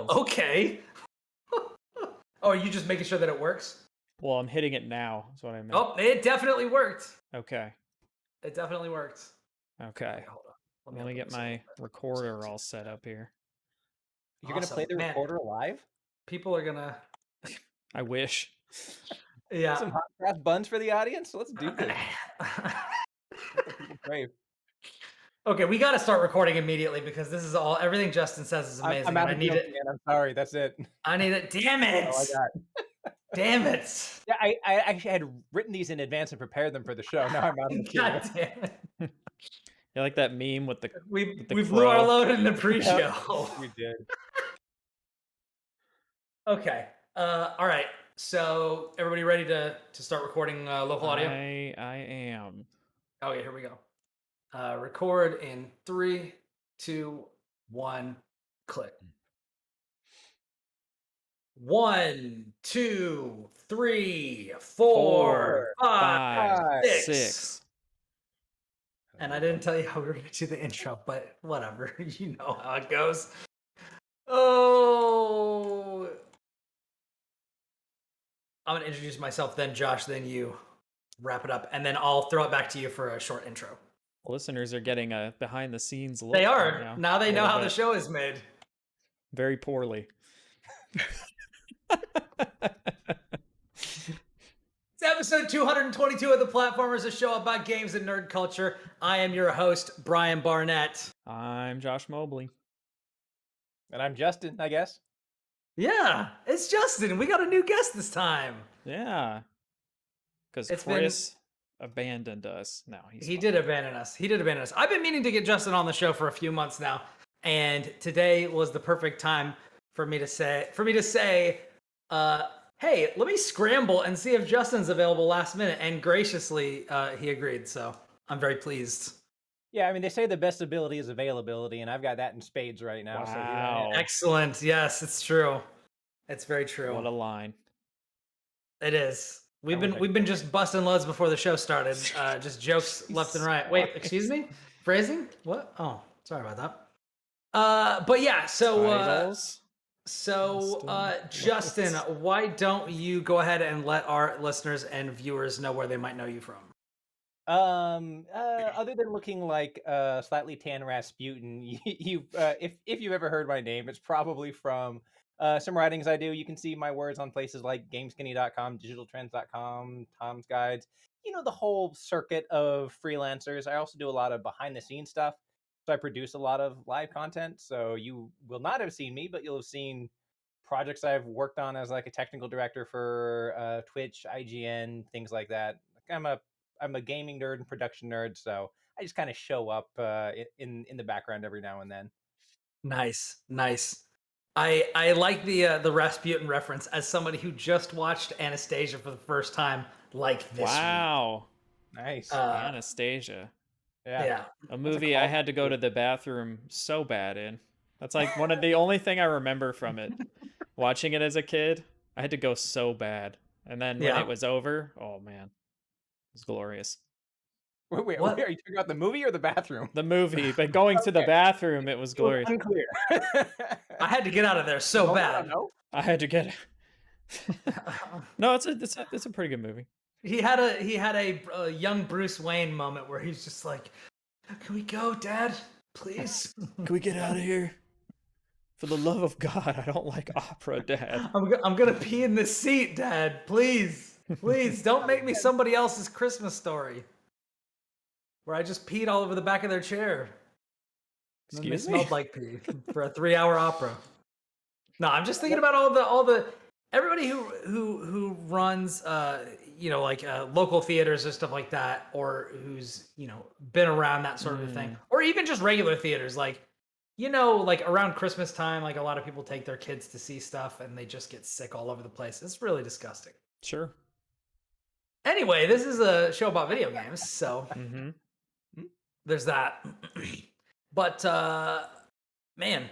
Okay. Oh, are you just making sure that it works? Well, I'm hitting it now. That's what I meant. Oh, it definitely worked. Okay. It definitely worked. Okay. Wait, hold on. Let me get my recorder all set up here. You're going to play the recorder live? People are going to... I wish. Yeah. Some hot cross buns for the audience? Let's do this. People crave. Okay, we got to start recording immediately because this is everything Justin says is amazing. I'm out I of need it. Man. I'm sorry. That's it. I need it. Damn it. Oh, I got. Damn it. Yeah, I actually had written these in advance and prepared them for the show. Now I'm out of the God damn it. You like that meme with the we blew our load in the pre-show. Yep, we did. Okay. All right. So everybody ready to start recording local audio? I am. Oh yeah, here we go. Record in 3, 2, 1, click. 1, 2, 3, 4, 5, 6. And I didn't tell you how we were going to do the intro, but whatever. You know how it goes. Oh. I'm going to introduce myself, then Josh, then you. Wrap it up, and then I'll throw it back to you for a short intro. Listeners are getting a behind-the-scenes look. They are. Right now they know how the show is made. Very poorly. It's episode 222 of The Platformers, a show about games and nerd culture. I am your host, Brian Barnett. I'm Josh Mobley. And I'm Justin, I guess. Yeah, it's Justin. We got a new guest this time. Yeah. Because Chris abandoned us. No, he did abandon us. He did abandon us. I've been meaning to get Justin on the show for a few months now, and today was the perfect time for me to say, hey, let me scramble and see if Justin's available last minute. And graciously, he agreed. So I'm very pleased. Yeah, I mean, they say the best ability is availability, and I've got that in spades right now. Wow. So Excellent. Yes, it's true. It's very true. What a line. It is. We've been just busting loads before the show started. Just jokes left and right. Wait, excuse me? Phrasing? What? Oh, sorry about that. But yeah, Justin, why don't you go ahead and let our listeners and viewers know where they might know you from? Other than looking like slightly tan Rasputin, if you've ever heard my name, it's probably from some writings I do. You can see my words on places like gameskinny.com, digitaltrends.com, Tom's Guides, the whole circuit of freelancers. I also do a lot of behind the scenes stuff. So I produce a lot of live content. So you will not have seen me, but you'll have seen projects I've worked on as like a technical director for Twitch, IGN, things like that. I'm a gaming nerd and production nerd, so I just kind of show up in the background every now and then. Nice. I like the Rasputin reference as somebody who just watched Anastasia for the first time like this Wow. week. Nice. Anastasia. Yeah. A movie I had to go to the bathroom so bad in. That's like one of the only thing I remember from it. Watching it as a kid, I had to go so bad. And then when it was over, oh man. It was glorious. Wait, are you talking about the movie or the bathroom? The movie, but going to the bathroom, it was glorious. Unclear. I had to get out of there so bad. I had to get it. No, it's a pretty good movie. He had a young Bruce Wayne moment where he's just like, "Can we go, Dad? Please? Can we get out of here? For the love of God, I don't like opera, Dad. I'm gonna pee in this seat, Dad. Please, don't make me somebody else's Christmas Story, where I just peed all over the back of their chair. Excuse me? Smelled like pee for a 3-hour opera. No, I'm just thinking about all the everybody who runs local theaters or stuff like that, or who's been around that sort of a thing, or even just regular theaters, like around Christmas time, like a lot of people take their kids to see stuff and they just get sick all over the place. It's really disgusting. Sure. Anyway, this is a show about video games, so there's that. But man,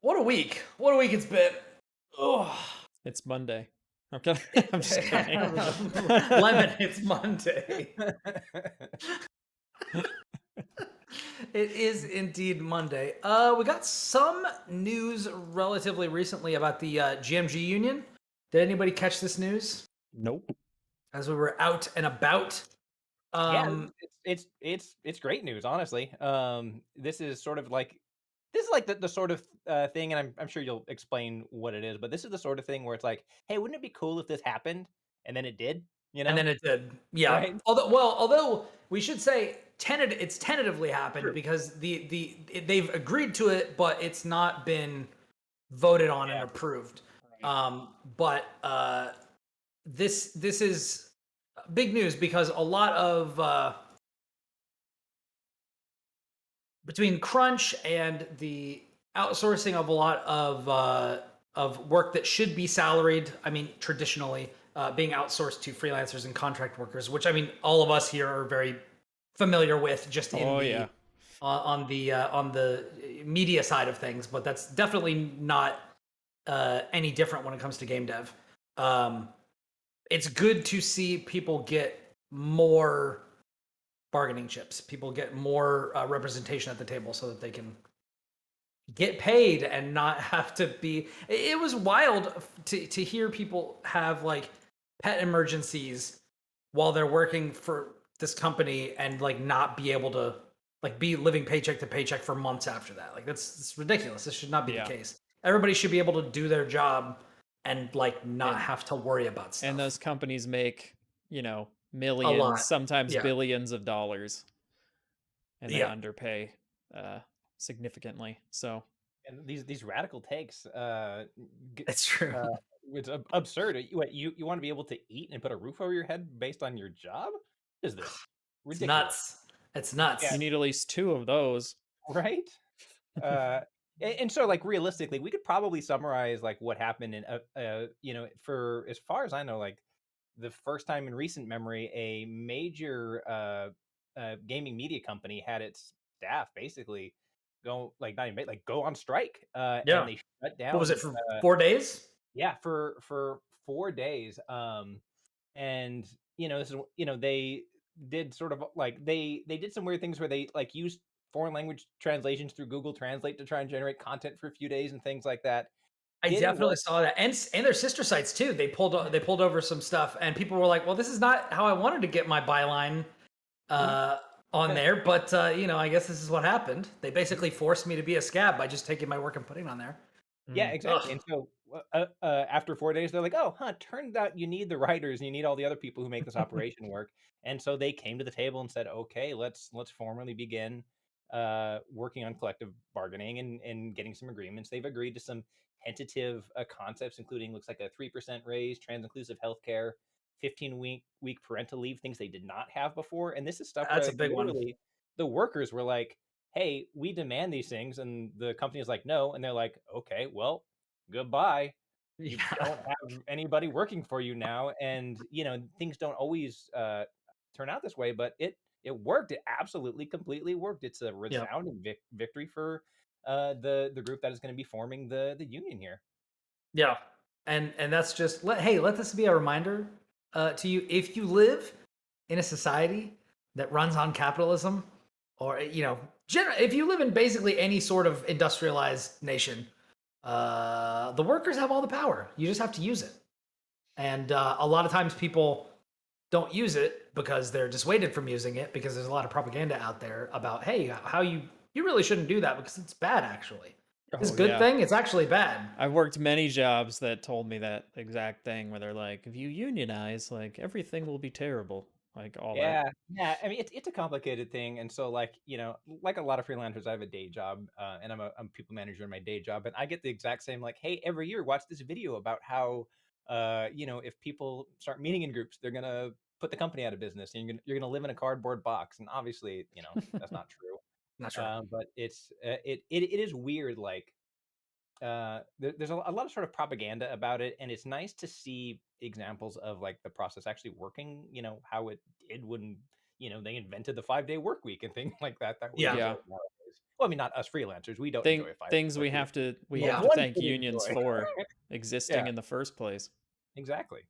what a week! What a week it's been. Oh, it's Monday. Okay, I'm just kidding. Lemon, it's Monday. It is indeed Monday. We got some news relatively recently about the GMG union. Did anybody catch this news Nope. as we were out and about? Yeah, it's great news, honestly. This is sort of like the sort of thing, and I'm sure you'll explain what it is, but this is the sort of thing where it's like, hey, wouldn't it be cool if this happened? And then it did, And then it did. Yeah. right? Although we should say it's tentatively happened True. because they've agreed to it, but it's not been voted on and Yeah. approved. Right. But this is big news because a lot of between crunch and the outsourcing of a lot of work that should be salaried. I mean, traditionally being outsourced to freelancers and contract workers, which I mean, all of us here are very familiar with, just in on the media side of things. But that's definitely not any different when it comes to game dev. It's good to see people get more bargaining chips. People get more representation at the table so that they can get paid and not have to be. It was wild to hear people have like pet emergencies while they're working for this company and like not be able to like be living paycheck to paycheck for months after that. Like it's ridiculous. This should not be the case. Everybody should be able to do their job and like not have to worry about stuff. And those companies make, millions, sometimes billions of dollars, and they underpay significantly. So, and these radical takes, it's true. It's absurd. You want to be able to eat and put a roof over your head based on your job? What is this? Ridiculous. It's nuts. You need at least 2 of those, right? And so like realistically, we could probably summarize like what happened in for as far as I know, like the first time in recent memory a major gaming media company had its staff basically go like not even like go on strike, and they shut down. What was it for 4 days? Yeah, for 4 days. And this is they did sort of like they did some weird things where they like used foreign language translations through Google Translate to try and generate content for a few days and things like that. I definitely saw that, and their sister sites too. They pulled over some stuff, and people were like, "Well, this is not how I wanted to get my byline on there." But I guess this is what happened. They basically forced me to be a scab by just taking my work and putting it on there. Yeah, exactly. And so after 4 days, they're like, "Oh, turns out you need the writers and you need all the other people who make this operation work." And so they came to the table and said, "Okay, let's formally begin working on collective bargaining and getting some agreements." They've agreed to some tentative concepts, including looks like a 3% raise, trans-inclusive healthcare, 15-week parental leave, things they did not have before. And this is stuff That's where a big one. the workers were like, "Hey, we demand these things," and the company is like, "No," and they're like, "Okay, well, goodbye. You don't have anybody working for you now." And things don't always turn out this way, but it worked. It absolutely, completely worked. It's a resounding victory for the group that is going to be forming the union here. Yeah, and that's just let this be a reminder to you: if you live in a society that runs on capitalism, or if you live in basically any sort of industrialized nation, the workers have all the power. You just have to use it. And a lot of times people don't use it because they're dissuaded from using it because there's a lot of propaganda out there about, hey, how you really shouldn't do that because it's bad actually. It's a good thing, it's actually bad. I've worked many jobs that told me that exact thing where they're like, if you unionize, like everything will be terrible. Like all that. Yeah. I mean, it's a complicated thing, and so like like a lot of freelancers, I have a day job, and I'm a people manager in my day job, and I get the exact same like, hey, every year watch this video about how if people start meeting in groups, they're gonna put the company out of business, and you're gonna live in a cardboard box, and obviously that's not true. Not sure. But it's it is weird, like there's a lot of sort of propaganda about it, and it's nice to see examples of like the process actually working, how it did when they invented the 5-day work week and things like that we enjoy nowadays. Well, I mean, not us freelancers, we don't enjoy things we have to thank unions for existing in the first place. Exactly.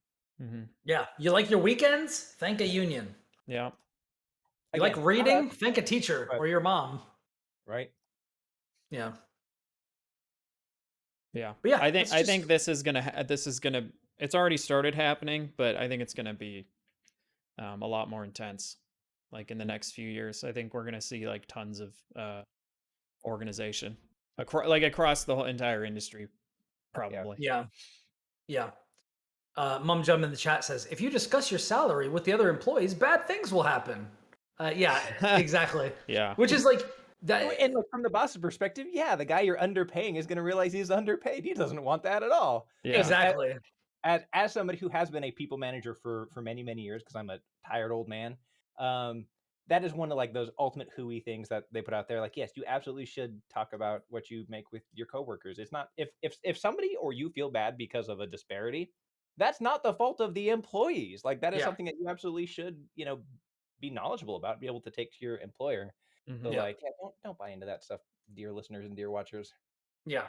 Yeah, you like your weekends? Thank a union. Yeah. You like reading? Thank a teacher or your mom. Right. Yeah. Yeah. But yeah, I think this is gonna it's already started happening, but I think it's gonna be a lot more intense. Like in the next few years, I think we're gonna see like tons of organization across the whole entire industry, probably. Yeah. Yeah. Mum Jum in the chat says, if you discuss your salary with the other employees, bad things will happen. Yeah, exactly. Yeah. Which is like that. And like from the boss's perspective, yeah, the guy you're underpaying is going to realize he's underpaid. He doesn't want that at all. Yeah. Exactly. As somebody who has been a people manager for many years, because I'm a tired old man, that is one of like those ultimate hooey things that they put out there. Like, yes, you absolutely should talk about what you make with your coworkers. It's not if somebody or you feel bad because of a disparity, that's not the fault of the employees. Like that is Yeah. something that you absolutely should, be knowledge,able about, be able to take to your employer. So Mhm. Yeah. like, yeah, don't buy into that stuff, dear listeners and dear watchers. Yeah.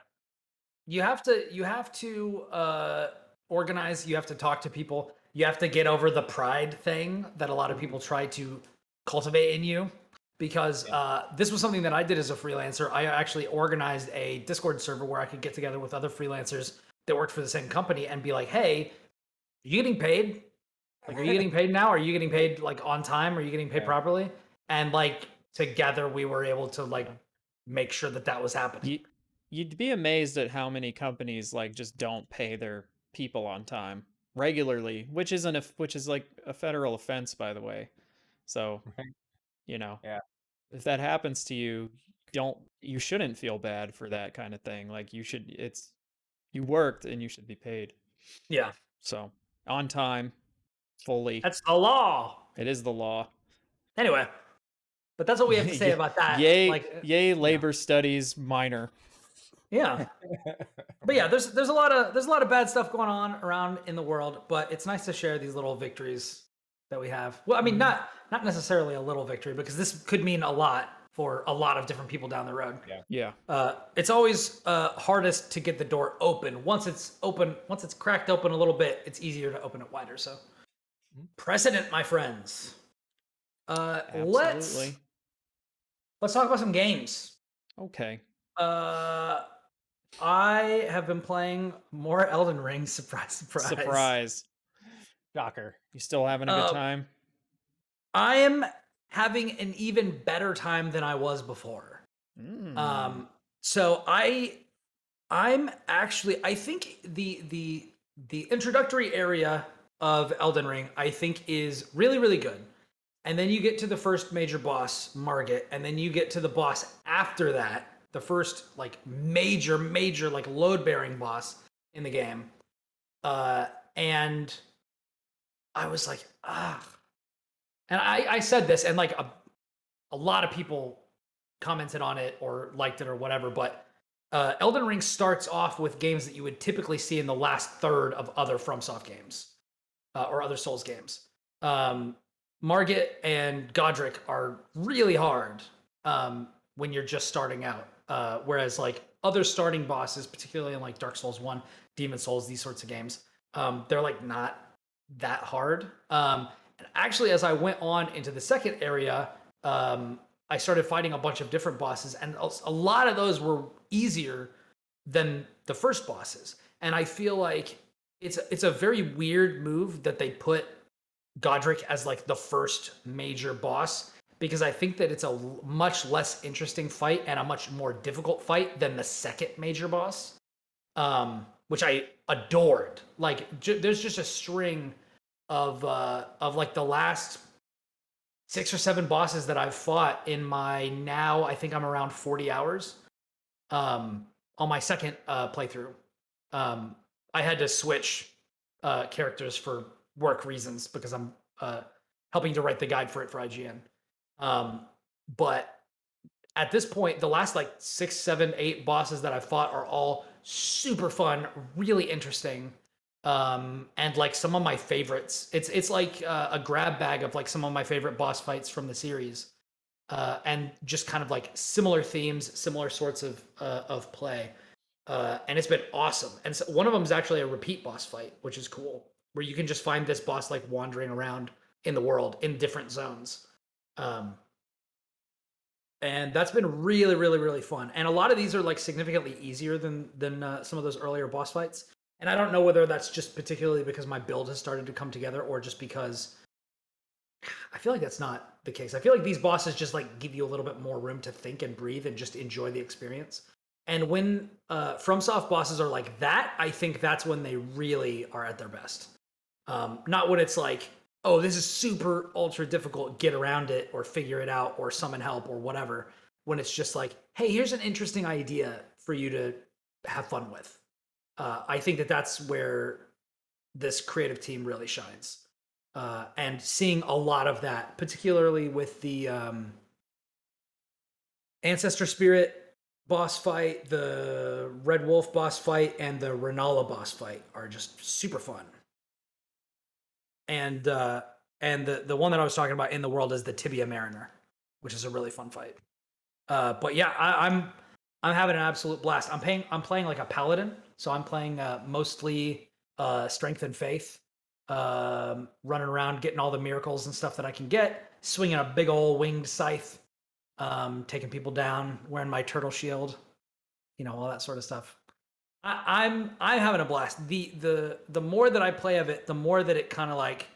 You have to organize, you have to talk to people. You have to get over the pride thing that a lot of people try to cultivate in you, because this was something that I did as a freelancer. I actually organized a Discord server where I could get together with other freelancers that worked for the same company and be like, "Hey, are you getting paid? Like, are you getting paid now? Are you getting paid like on time? Are you getting paid Yeah. properly?" And like together we were able to like make sure that that was happening. You'd be amazed at how many companies like just don't pay their people on time regularly, which is like a federal offense, by the way. So, Right. you know, Yeah. if that happens to you, you shouldn't feel bad for that kind of thing. Like you worked and you should be paid. Yeah. So, on time, fully. That's the law. It is the law. Anyway, but that's what we have to say about that. Yay, Like, yay, labor studies minor. yeah. But yeah, there's a lot of bad stuff going on around in the world, but it's nice to share these little victories that we have. Well, I mean, not necessarily a little victory, because this could mean a lot for a lot of different people down the road. Yeah. It's always hardest to get the door open. Once it's cracked open a little bit, it's easier to open it wider. So, precedent, my friends. Absolutely. Let's talk about some games. Okay. I have been playing more Elden Ring. Surprise, surprise. Surprise. Shocker. You still having a good time? I am having an even better time than I was before. So I'm actually, I think the introductory area of Elden Ring, I think, is really, really good. And then you get to the first major boss, Margit, and then you get to the boss after that, the first like major like load bearing boss in the game. And I was like, and I said this, and like a lot of people commented on it or liked it or whatever, but Elden Ring starts off with games that you would typically see in the last third of other FromSoft games or other Souls games. Margit and Godric are really hard when you're just starting out. Whereas like other starting bosses, particularly in like Dark Souls 1, Demon Souls, these sorts of games, they're like not that hard. And actually, as I went on into the second area, I started fighting a bunch of different bosses, and a lot of those were easier than the first bosses. And I feel like it's a very weird move that they put Godric as like the first major boss, because I think that it's a much less interesting fight and a much more difficult fight than the second major boss, which I adored. Like there's just a string of like the last 6 or 7 bosses that I've fought in my, now I think I'm around 40 hours on my second playthrough. I had to switch characters for work reasons because I'm helping to write the guide for it for IGN. But at this point, the last like 6, 7, 8 bosses that I've fought are all super fun, really interesting, and like some of my favorites. It's like a grab bag of like some of my favorite boss fights from the series, and just kind of like similar themes, similar sorts of play. And it's been awesome. And so one of them is actually a repeat boss fight, which is cool, where you can just find this boss like wandering around in the world in different zones. and that's been really, really, really fun. And a lot of these are like significantly easier than some of those earlier boss fights. And I don't know whether that's just particularly because my build has started to come together, or just because I feel like that's not the case. I feel like these bosses just like give you a little bit more room to think and breathe and just enjoy the experience. And when FromSoft bosses are like that, I think that's when they really are at their best. Not when it's like, oh, this is super ultra difficult, get around it or figure it out or summon help or whatever. When it's just like, hey, here's an interesting idea for you to have fun with. I think that that's where this creative team really shines. And seeing a lot of that, particularly with the Ancestor Spirit boss fight, the Red Wolf boss fight, and the Renala boss fight are just super fun. And the one that I was talking about in the world is the Tibia Mariner, which is a really fun fight. But yeah, I'm having an absolute blast. I'm playing like a paladin, so I'm playing mostly strength and faith, running around getting all the miracles and stuff that I can get, swinging a big old winged scythe, taking people down, wearing my turtle shield, all that sort of stuff. I'm having a blast. The more that I play of it, the more that it kind of like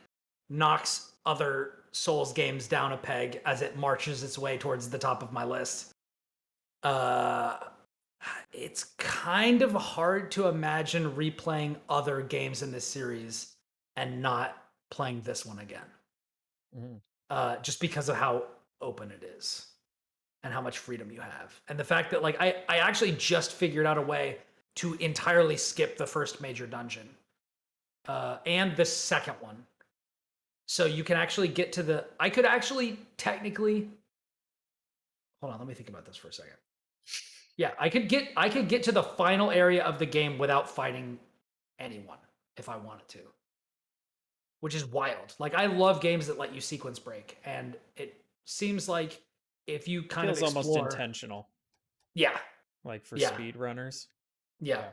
knocks other Souls games down a peg as it marches its way towards the top of my list. It's kind of hard to imagine replaying other games in this series and not playing this one again. Just because of how open it is and how much freedom you have. And the fact that like I actually just figured out a way to entirely skip the first major dungeon and the second one. So you can actually get to I could actually technically, hold on, let me think about this for a second. Yeah, I could get to the final area of the game without fighting anyone if I wanted to. Which is wild. Like I love games that let you sequence break, and it seems like if you kind of explore, almost intentional. Yeah. Like for speed runners. Yeah.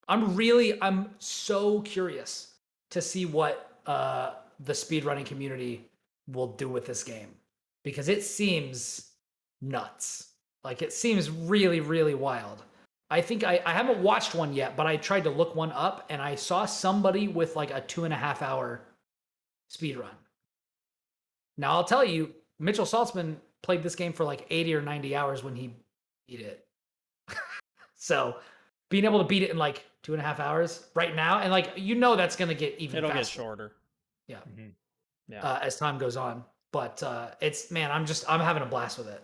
I'm so curious to see what the speedrunning community will do with this game, because it seems nuts. Like it seems really, really wild. I think I haven't watched one yet, but I tried to look one up and I saw somebody with like a 2.5 hour speed run. Now I'll tell you, Mitchell Saltzman played this game for like 80 or 90 hours when he beat it. So being able to beat it in like 2.5 hours right now, and like that's gonna get even It'll faster. Get shorter. Yeah. Mm-hmm. Yeah. As time goes on. But it's I'm having a blast with it.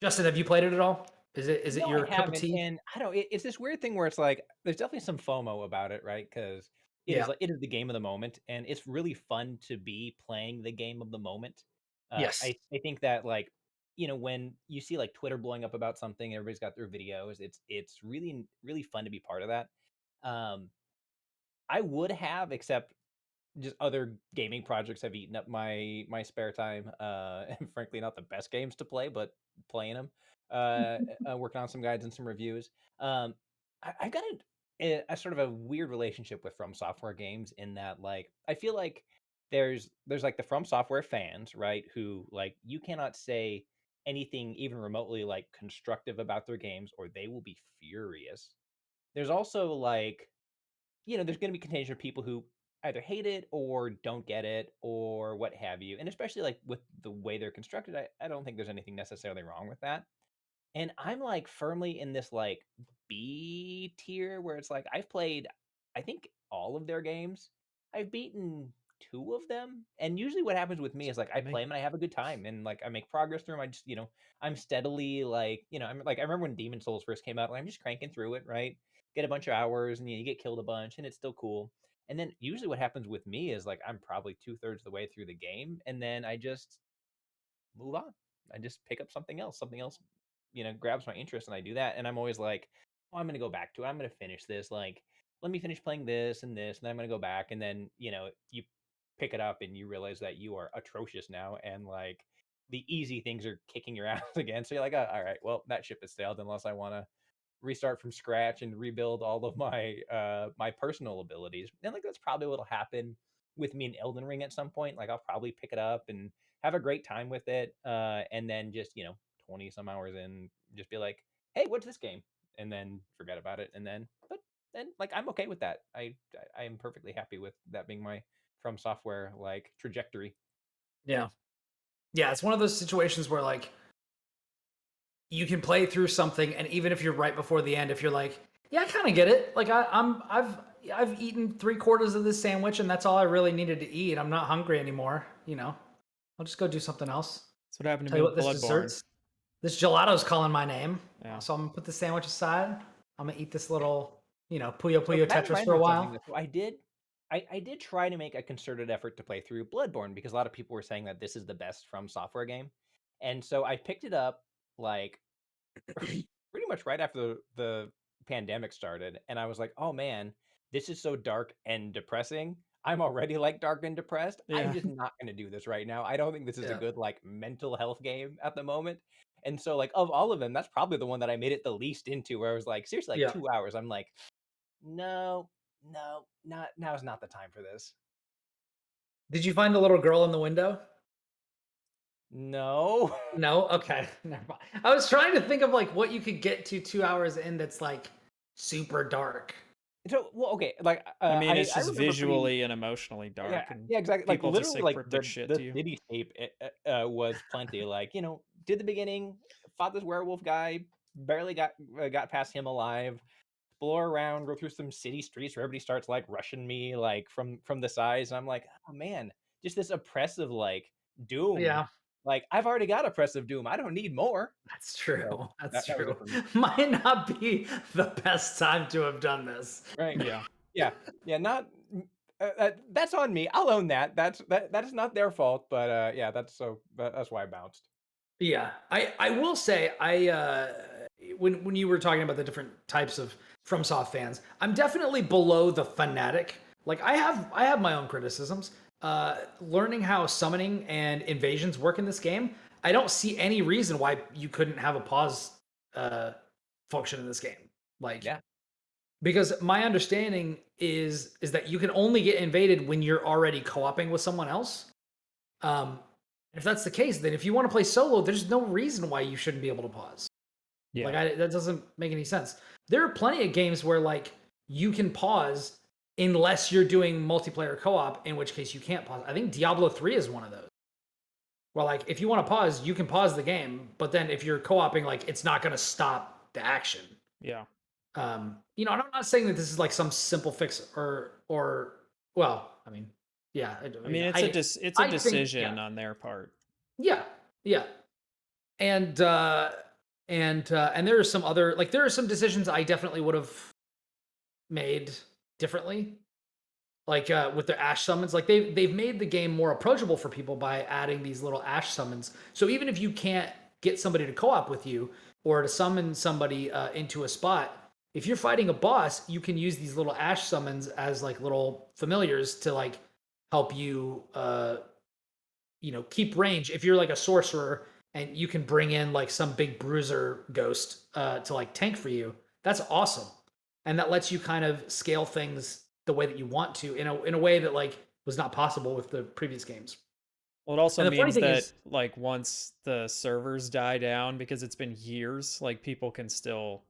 Justin, have you played it at all? Is it No, your I cup of haven't, tea? and I don't. It's this weird thing where it's like there's definitely some FOMO about it, right? Because Yeah. it is the game of the moment, and it's really fun to be playing the game of the moment. Yes. I think that like when you see like Twitter blowing up about something, everybody's got their videos. It's really really fun to be part of that. I would have, except just other gaming projects have eaten up my spare time. And frankly, not the best games to play, but playing them. Working on some guides and some reviews. I've got a sort of a weird relationship with From Software games in that, like, I feel like there's like the From Software fans, right? Who like you cannot say anything even remotely like constructive about their games, or they will be furious. There's also like there's going to be contingent of people who either hate it or don't get it or what have you. And especially like with the way they're constructed, I don't think there's anything necessarily wrong with that. And I'm like firmly in this like B tier where it's like I've played, I think, all of their games. I've beaten two of them. And usually what happens with me is like I play them and I have a good time and like I make progress through them. I just, I'm steadily like, I'm like, I remember when Demon Souls first came out, like, I'm just cranking through it, right? Get a bunch of hours and you get killed a bunch and it's still cool. And then usually what happens with me is like I'm probably 2/3 the way through the game and then I just move on. I just pick up something else, grabs my interest and I do that. And I'm always like, oh, I'm going to go back to it. I'm going to finish this. Like, let me finish playing this and this. And then I'm going to go back. And then, you pick it up and you realize that you are atrocious now. And like the easy things are kicking your ass again. So you're like, oh, all right, well, that ship has sailed unless I want to restart from scratch and rebuild all of my my personal abilities. And like that's probably what'll happen with me in Elden Ring at some point. Like I'll probably pick it up and have a great time with it, and then just 20 some hours in, just be like, hey, what's this game? And then forget about it. And then like I'm okay with that. I am perfectly happy with that being my From Software like trajectory. Yeah. Yeah, it's one of those situations where like you can play through something, and even if you're right before the end, if you're like, yeah, I kind of get it. Like I've eaten 3/4 of this sandwich, and that's all I really needed to eat. I'm not hungry anymore. I'll just go do something else. That's what happened to Tell me you with what, this Bloodborne. dessert's this gelato's calling my name. Yeah. So I'm gonna put the sandwich aside. I'm gonna eat this little, Puyo So Puyo that Tetris reminds for me a of something. while. So I did try to make a concerted effort to play through Bloodborne because a lot of people were saying that this is the best From Software game, and so I picked it up like pretty much right after the pandemic started, and I was like, oh man, this is so dark and depressing. I'm already like dark and depressed. I'm Yeah. just not going to do this right now. I don't think this is a Yeah. good like mental health game at the moment. And so like of all of them, that's probably the one that I made it the least into, where I was like, seriously, like Yeah. 2 hours. I'm like, no, no, not now is not the time for this. Did you find the little girl in the window? No. No? Okay. Never mind. I was trying to think of like what you could get to 2 hours in that's like super dark. So well, okay, like I mean, I it's I just remember pretty. visually and emotionally Yeah, dark, and yeah, exactly. Like people just literally, say like cryptic shit the to you. cityscape was plenty. Like did the beginning, fought this werewolf guy, barely got past him alive. Explore around, go through some city streets where everybody starts like rushing me like from the sides. And I'm like, oh man, just this oppressive like doom. Yeah. Like I've already got oppressive doom. I don't need more. That's true. So That's that was true. it for me. Might not be the best time to have done this. Right. Yeah. Yeah. Yeah. Not. That's on me. I'll own that. That is not their fault. But yeah, that's why I bounced. Yeah. I will say when you were talking about the different types of FromSoft fans, I'm definitely below the fanatic. Like I have my own criticisms. Learning how summoning and invasions work in this game, I don't see any reason why you couldn't have a pause function in this game. Like Yeah. because my understanding is that you can only get invaded when you're already co-oping with someone else. If that's the case, then if you want to play solo, there's no reason why you shouldn't be able to pause. Yeah. That doesn't make any sense. There are plenty of games where like you can pause unless you're doing multiplayer co-op, in which case you can't pause. I think Diablo 3 is one of those. Well, like if you want to pause, you can pause the game, but then if you're co-oping, like it's not going to stop the action. Yeah. And I'm not saying that this is like some simple fix or well, I mean, yeah. I mean, it's a I think, decision yeah, on their part. yeah, yeah. And there are some other like there are some decisions I definitely would have made differently. Like with the ash summons, like they've made the game more approachable for people by adding these little ash summons. So even if you can't get somebody to co-op with you or to summon somebody into a spot, if you're fighting a boss, you can use these little ash summons as like little familiars to like help you keep range. If you're like a sorcerer and you can bring in like some big bruiser ghost to like tank for you, that's awesome. And that lets you kind of scale things the way that you want to in a way that like was not possible with the previous games. Well, it also And the funny means thing that is, like once the servers die down, because it's been years, like people can still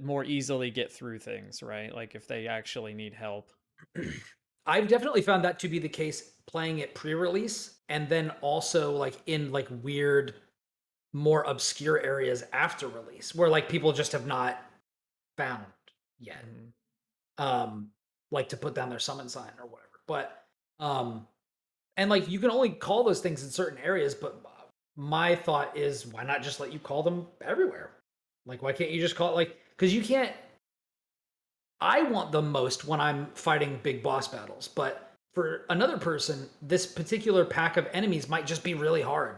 more easily get through things, right? Like if they actually need help. I've definitely found that to be the case playing it pre-release and then also like in like weird, more obscure areas after release where like people just have not found yet. Mhm. Like to put down their summon sign or whatever. But and like you can only call those things in certain areas, but my thought is why not just let you call them everywhere? Like why can't you just call it like because you can't I want them most when I'm fighting big boss battles, but for another person, this particular pack of enemies might just be really hard.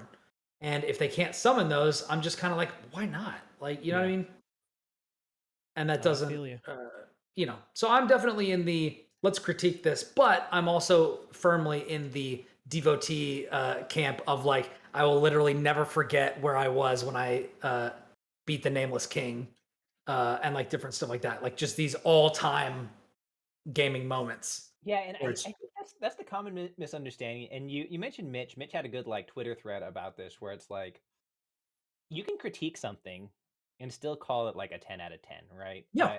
And if they can't summon those, I'm just kind of like, why not? Like, you know what I Yeah. mean? And that I doesn't, feel you. So I'm definitely in the let's critique this, but I'm also firmly in the devotee camp of like, I will literally never forget where I was when I beat the Nameless King and like different stuff like that. Like just these all time gaming moments. Yeah, and Where I it's think that's the common misunderstanding. And you mentioned Mitch. Mitch had a good like Twitter thread about this, where it's like you can critique something and still call it like a 10 out of 10, right? Yeah.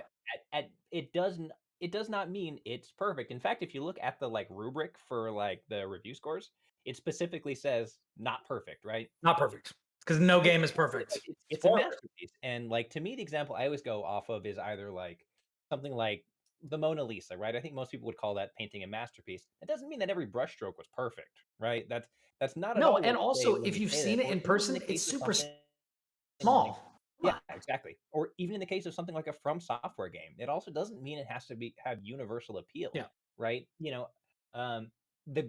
It does not mean it's perfect. In fact, if you look at the like rubric for like the review scores, it specifically says not perfect, right? Not perfect, because no But game is perfect. it's a masterpiece. And like to me, the example I always go off of is either like something like the Mona Lisa, right? I think most people would call that painting a masterpiece. It doesn't mean that every brushstroke was perfect, right? That's not at No, all and what we say also when if we you've say seen that. it Or in even in person, the it's case of super something like small. yeah, exactly. Or even in the case of something like a From Software game, it also doesn't mean it has to have universal appeal, Yeah. right? The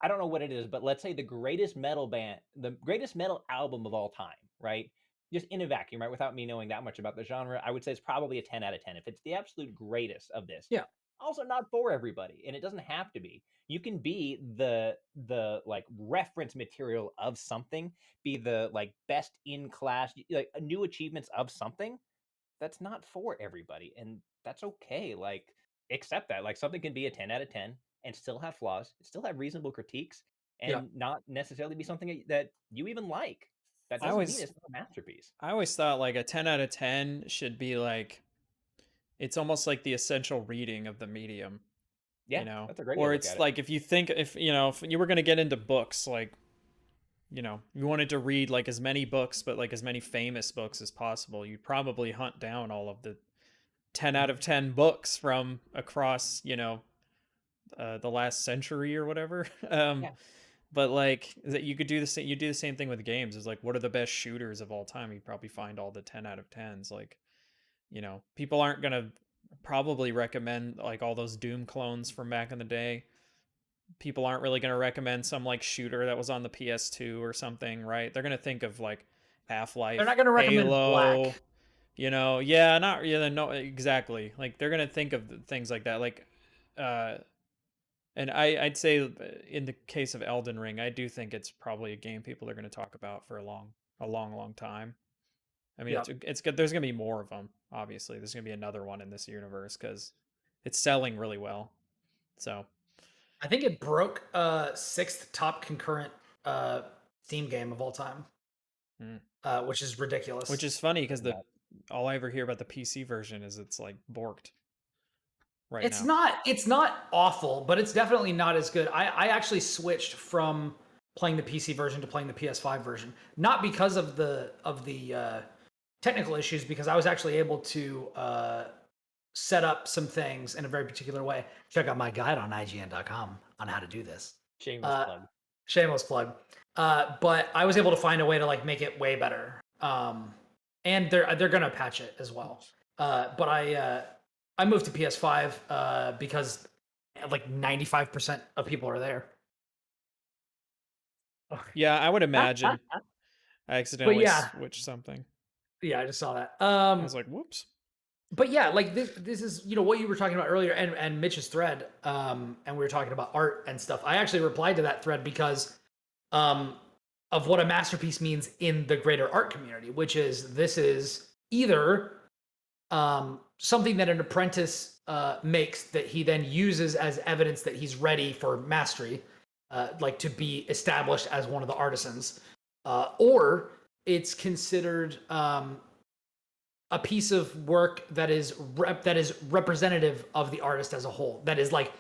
I don't know what it is, but let's say the greatest metal band, the greatest metal album of all time, right? Just in a vacuum, right? Without me knowing that much about the genre, I would say it's probably a 10 out of 10. If it's the absolute greatest of this, Yeah. also not for everybody, and it doesn't have to be. You can be the like reference material of something, be the like best in class, like new achievements of something. That's not for everybody, and that's okay. Like accept that. Like something can be a 10 out of 10 and still have flaws, still have reasonable critiques, Yeah. and not necessarily be something that you even like. That I doesn't mean always it's not a masterpiece. I always thought like a 10 out of 10 should be like it's almost like the essential reading of the medium, Yeah, that's a great way to or look it's at it. like if you think if if you were going to get into books, like you wanted to read like as many books but like as many famous books as possible, you'd probably hunt down all of the 10 out of 10 books from across the last century or whatever. Yeah, But like that you could do the same, you do the same thing with games. Is like, what are the best shooters of all time? You probably find all the 10 out of 10s. Like, people aren't gonna probably recommend like all those Doom clones from back in the day. People aren't really gonna recommend some like shooter that was on the PS2 or something, right? They're gonna think of like They're Half-Life, not going to recommend Halo, Black. yeah, not yeah, no, exactly. Like they're gonna think of things like that. Like uh and I'd say in the case of Elden Ring, I do think it's probably a game people are going to talk about for a long, long time. I mean, Yeah. it's good. There's going to be more of them. Obviously, there's going to be another one in this universe because it's selling really well. So I think it broke sixth top concurrent uh, Steam game of all time, mm. which is ridiculous. Which is funny because the all I ever hear about the PC version is it's like borked right It's now. not it's not awful, but it's definitely not as good. I actually switched from playing the PC version to playing the PS5 version, not because of the technical issues, because I was actually able to set up some things in a very particular way. Check out my guide on IGN.com on how to do this. shameless plug. Shameless plug. But I was able to find a way to like make it way better. And they're gonna patch it as well. But I moved to PS5 because like 95% of people are there. Yeah, I would imagine I But accidentally yeah, switched something. yeah, I just saw that. I was like, whoops. But yeah, like this is what you were talking about earlier, and Mitch's thread, and we were talking about art and stuff. I actually replied to that thread because um, of what a masterpiece means in the greater art community, which is this is either something that an apprentice makes that he then uses as evidence that he's ready for mastery, like to be established as one of the artisans, or it's considered a piece of work that is representative of the artist as a whole. That is like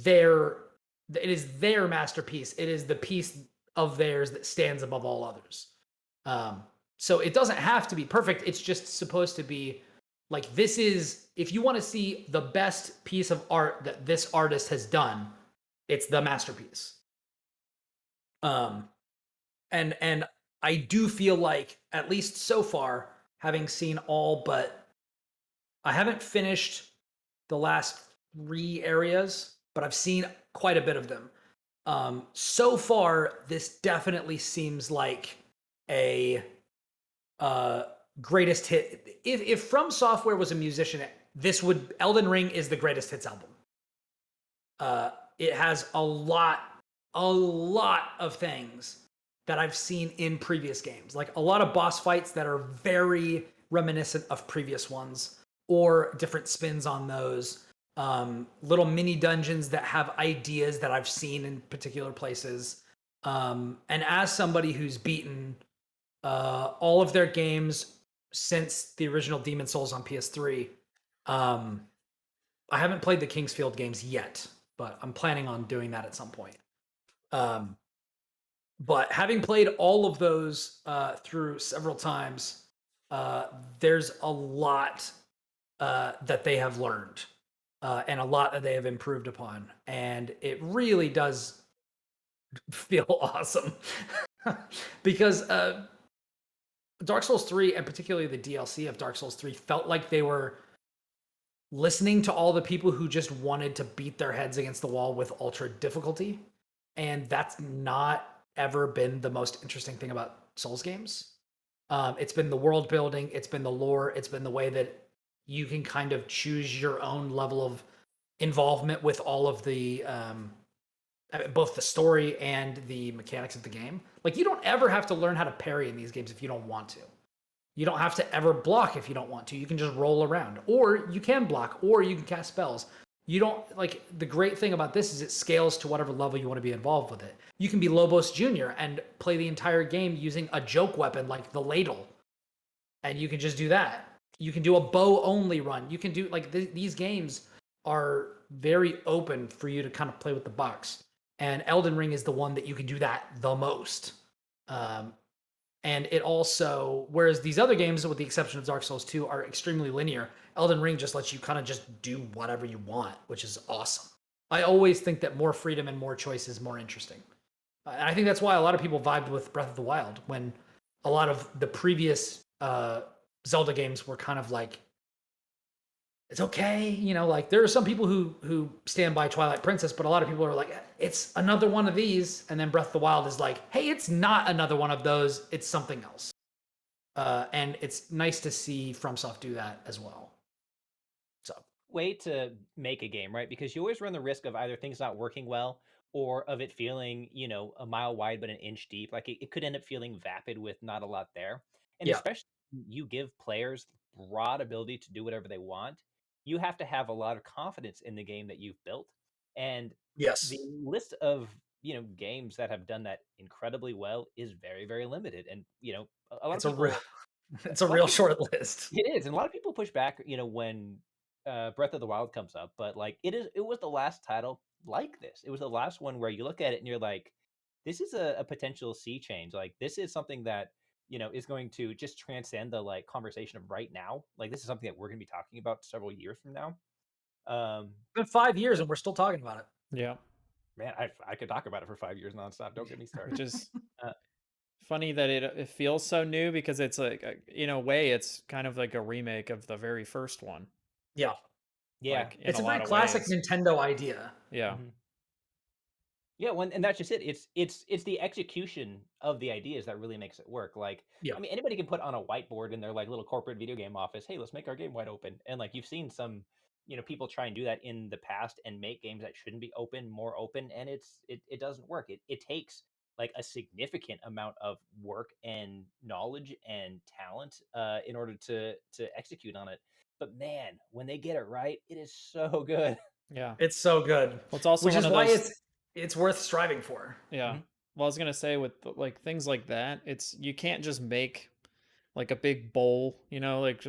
it is their masterpiece. It is the piece of theirs that stands above all others. So it doesn't have to be perfect. It's just supposed to be like, this is, if you want to see the best piece of art that this artist has done, it's the masterpiece. And I do feel like, at least so far, having seen all but, I haven't finished the last 3 areas, but I've seen quite a bit of them. So far, this definitely seems like a greatest hit. If From Software was a musician, Elden Ring is the greatest hits album. It has a lot of things that I've seen in previous games, like a lot of boss fights that are very reminiscent of previous ones or different spins on those. little mini dungeons that have ideas that I've seen in particular places. And as somebody who's beaten all of their games since the original Demon Souls on PS3, I haven't played the Kingsfield games yet, but I'm planning on doing that at some point. But having played all of those through several times, there's a lot that they have learned and a lot that they have improved upon. And it really does feel awesome because Dark Souls 3, and particularly the DLC of Dark Souls 3, felt like they were listening to all the people who just wanted to beat their heads against the wall with ultra difficulty. And that's not ever been the most interesting thing about Souls games. It's been the world building, it's been the lore, it's been the way that you can kind of choose your own level of involvement with all of the both the story and the mechanics of the game. Like, you don't ever have to learn how to parry in these games if you don't want to. You don't have to ever block if you don't want to. You can just roll around, or you can block, or you can cast spells. You don't, like, the great thing about this is it scales to whatever level you want to be involved with it. You can be Lobos Jr. and play the entire game using a joke weapon like the ladle, and you can just do that. You can do a bow only run. You can do, like, these games are very open for you to kind of play with the box. And Elden Ring is the one that you can do that the most. And it also, whereas these other games, with the exception of Dark Souls 2, are extremely linear, Elden Ring just lets you kind of just do whatever you want, which is awesome. I always think that more freedom and more choice is more interesting. And I think that's why a lot of people vibed with Breath of the Wild, when a lot of the previous Zelda games were kind of like, it's okay, you know, like there are some people who stand by Twilight Princess, but a lot of people are like, it's another one of these. And then Breath of the Wild is like, hey, it's not another one of those, it's something else. And it's nice to see FromSoft do that as well. So, way to make a game, right? Because you always run the risk of either things not working well, or of it feeling, you know, a mile wide but an inch deep. Like it could end up feeling vapid with not a lot there. And yeah, especially you give players broad ability to do whatever they want, you have to have a lot of confidence in the game that you've built. And yes, the list of, you know, games that have done that incredibly well is very, very limited. And, you know, a lot of it's a real, people it's a a lot of real people short list. it is, and a lot of people push back, you know, when Breath of the Wild comes up, but like it was the last title like this. It was the last one where you look at it and you're like, this is a potential sea change. Like this is something that, you know, is going to just transcend the like conversation of right now. Like this is something that we're going to be talking about several years from now. It's been 5 years and we're still talking about it. Yeah. Man, I could talk about it for 5 years nonstop. Don't get me started. Which is Uh, funny that it feels so new, because it's like, in a way, it's kind of like a remake of the very first one. Yeah, yeah, Like, in it's a a lot very of classic ways. Nintendo idea. Yeah. mhm. Yeah, and that's just it. It's the execution of the ideas that really makes it work. Like, Yeah, I mean, anybody can put on a whiteboard in their like little corporate video game office, hey, let's make our game wide open. And like you've seen some, you know, people try and do that in the past and make games that shouldn't be open more open, and it doesn't work. It takes like a significant amount of work and knowledge and talent in order to execute on it. But man, when they get it right, it is so good. Yeah. it's so good, Well, it's also which one is of why those. it's worth striving for. Yeah. Mhm. Well, I was gonna say, with like things like that, it's, you can't just make like a big bowl, you know, like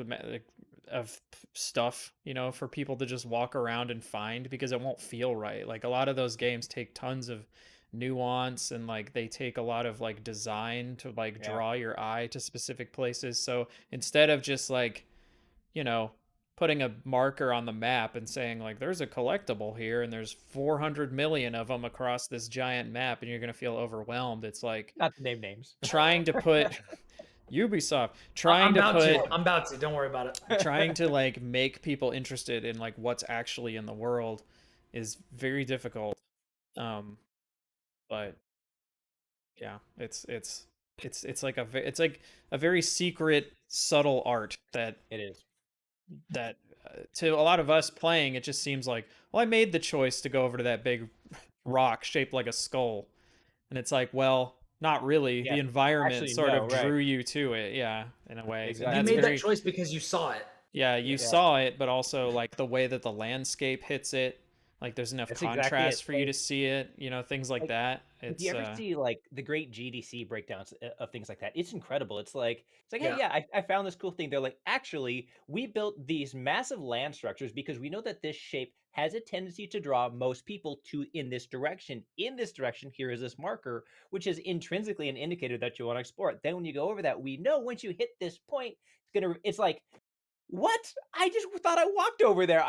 of stuff, you know, for people to just walk around and find, because it won't feel right. Like, a lot of those games take tons of nuance, and like they take a lot of like design to like Yeah. draw your eye to specific places. So instead of just like, you know, putting a marker on the map and saying like, there's a collectible here and there's 400 million of them across this giant map, and you're going to feel overwhelmed. It's like Not to name names. trying to put Ubisoft I'm trying to about to. put I'm about to. Don't worry about it. trying to like make people interested in like what's actually in the world is very difficult. Um but yeah, it's like it's like a very secret, subtle art that It is. that to a lot of us playing, it just seems like, well, I made the choice to go over to that big rock shaped like a skull. And it's like, well, not really. The Yeah. environment Actually, sort no, of right. drew you to it, yeah, in a way. And Exactly. You that's made that very, choice because you saw it. Yeah, you saw it, but also like the way that the landscape hits it, like there's enough That's exactly it. contrast for you to see it, things like that. If you It's ever see like the great GDC breakdowns of things like that, it's incredible. It's like, hey, Yeah. I found this cool thing. They're like, actually, we built these massive land structures because we know that this shape has a tendency to draw most people to in this direction. In this direction, here is this marker, which is intrinsically an indicator that you want to explore it. Then when you go over that, we know once you hit this point, it's like, what? I just thought I walked over there.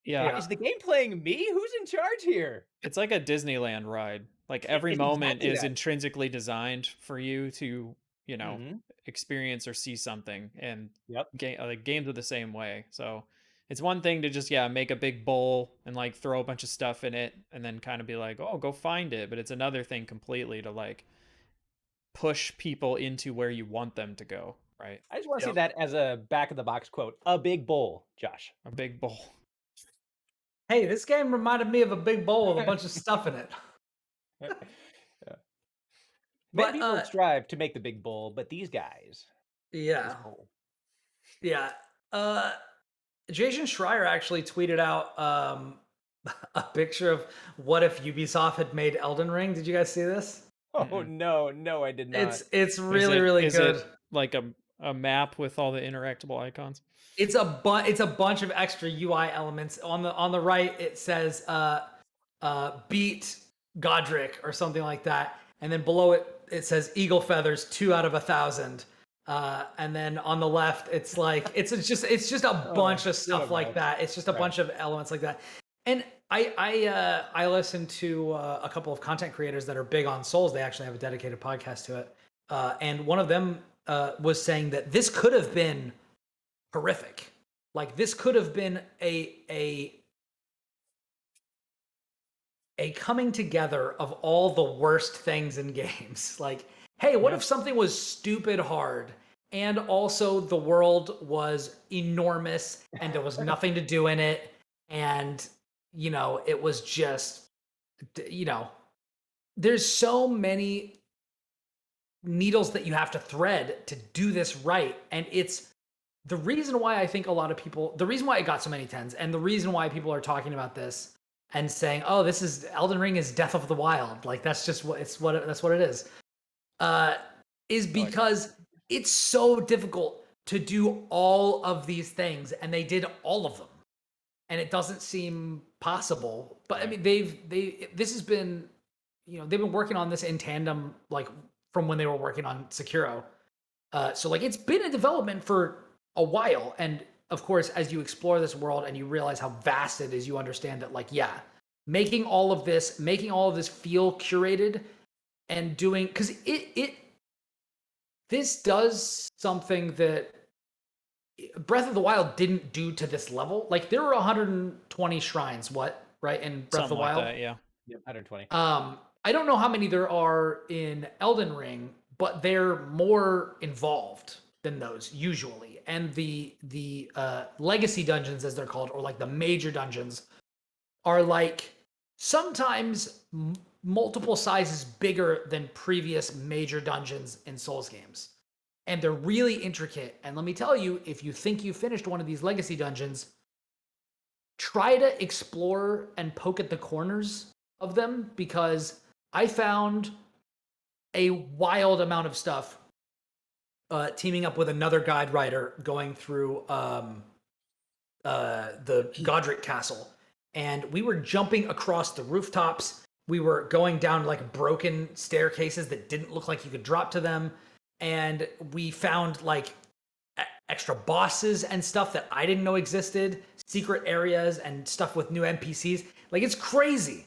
yeah, Is the game playing me? Who's in charge here? it's like a Disneyland ride. Like every It's moment exactly is that. intrinsically designed for you to, Hmm. experience or see something. And Yep. games are the same way. So it's one thing to just make a big bowl and like throw a bunch of stuff in it and then kind of be like, oh, go find it. But it's another thing completely to like push people into where you want them to go, right? I just want to see Yep. that as a back of the box quote. A big bowl, Josh. A big bowl. Hey, this game reminded me of a big bowl with a bunch of stuff in it. Yeah. But Many people strive to make the big bowl, but these guys, yeah, this bowl. yeah. Jason Schreier actually tweeted out a picture of what if Ubisoft had made Elden Ring. Did you guys see this? Oh no, I did not. It's really really is good. it like a map with all the interactable icons? It's a bunch of extra UI elements. On the right, it says beat Godric or something like that, and then below it says eagle feathers 2 out of 1,000. And then on the left, it's like it's just a bunch of stuff like that. It's just a bunch of elements like that. And I listen to a couple of content creators that are big on Souls. They actually have a dedicated podcast to it. And one of them was saying that this could have been horrific. Like this could have been a coming together of all the worst things in games. Like, hey, what if something was stupid hard and also the world was enormous and there was nothing to do in it and it was just there's so many needles that you have to thread to do this right, and it's the reason why I think a lot of people, the reason why it got so many tens, and the reason why people are talking about this and saying, "Oh, this is Elden Ring is Death of the Wild," like that's just that's what it is because it's so difficult to do all of these things, and they did all of them, and it doesn't seem possible. But I mean, this has been, they've been working on this in tandem, like from when they were working on Sekiro. So like it's been in development for a while, and of course as you explore this world and you realize how vast it is, you understand that, like, yeah, making all of this feel curated and doing, because this does something that Breath of the Wild didn't do to this level. Like there were 120 shrines, right, in Breath of the Wild. Like that, yeah. Yep, 120. I don't know how many there are in Elden Ring, but they're more involved than those usually. And the legacy dungeons, as they're called, or like the major dungeons, are like sometimes multiple sizes bigger than previous major dungeons in Souls games. And they're really intricate. And let me tell you, if you think you finished one of these legacy dungeons, try to explore and poke at the corners of them, because I found a wild amount of stuff teaming up with another guide writer going through the Godric Castle. And we were jumping across the rooftops. We were going down like broken staircases that didn't look like you could drop to them. And we found like extra bosses and stuff that I didn't know existed, secret areas and stuff with new NPCs. Like it's crazy.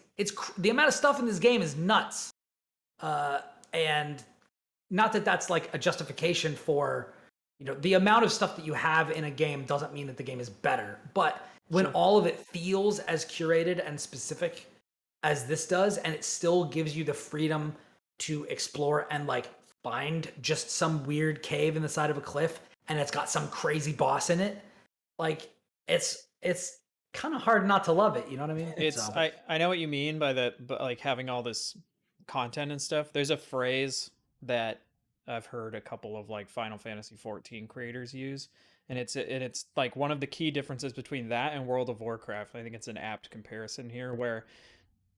The amount of stuff in this game is nuts. And not that that's like a justification for, the amount of stuff that you have in a game doesn't mean that the game is better. But when all of it feels as curated and specific as this does, and it still gives you the freedom to explore and like find just some weird cave in the side of a cliff, and it's got some crazy boss in it, like it's kind of hard not to love it. You know what I mean? I know what you mean by that, but like having all this content and stuff. There's a phrase that I've heard a couple of like Final Fantasy XIV creators use, And it's like one of the key differences between that and World of Warcraft. I think it's an apt comparison here, where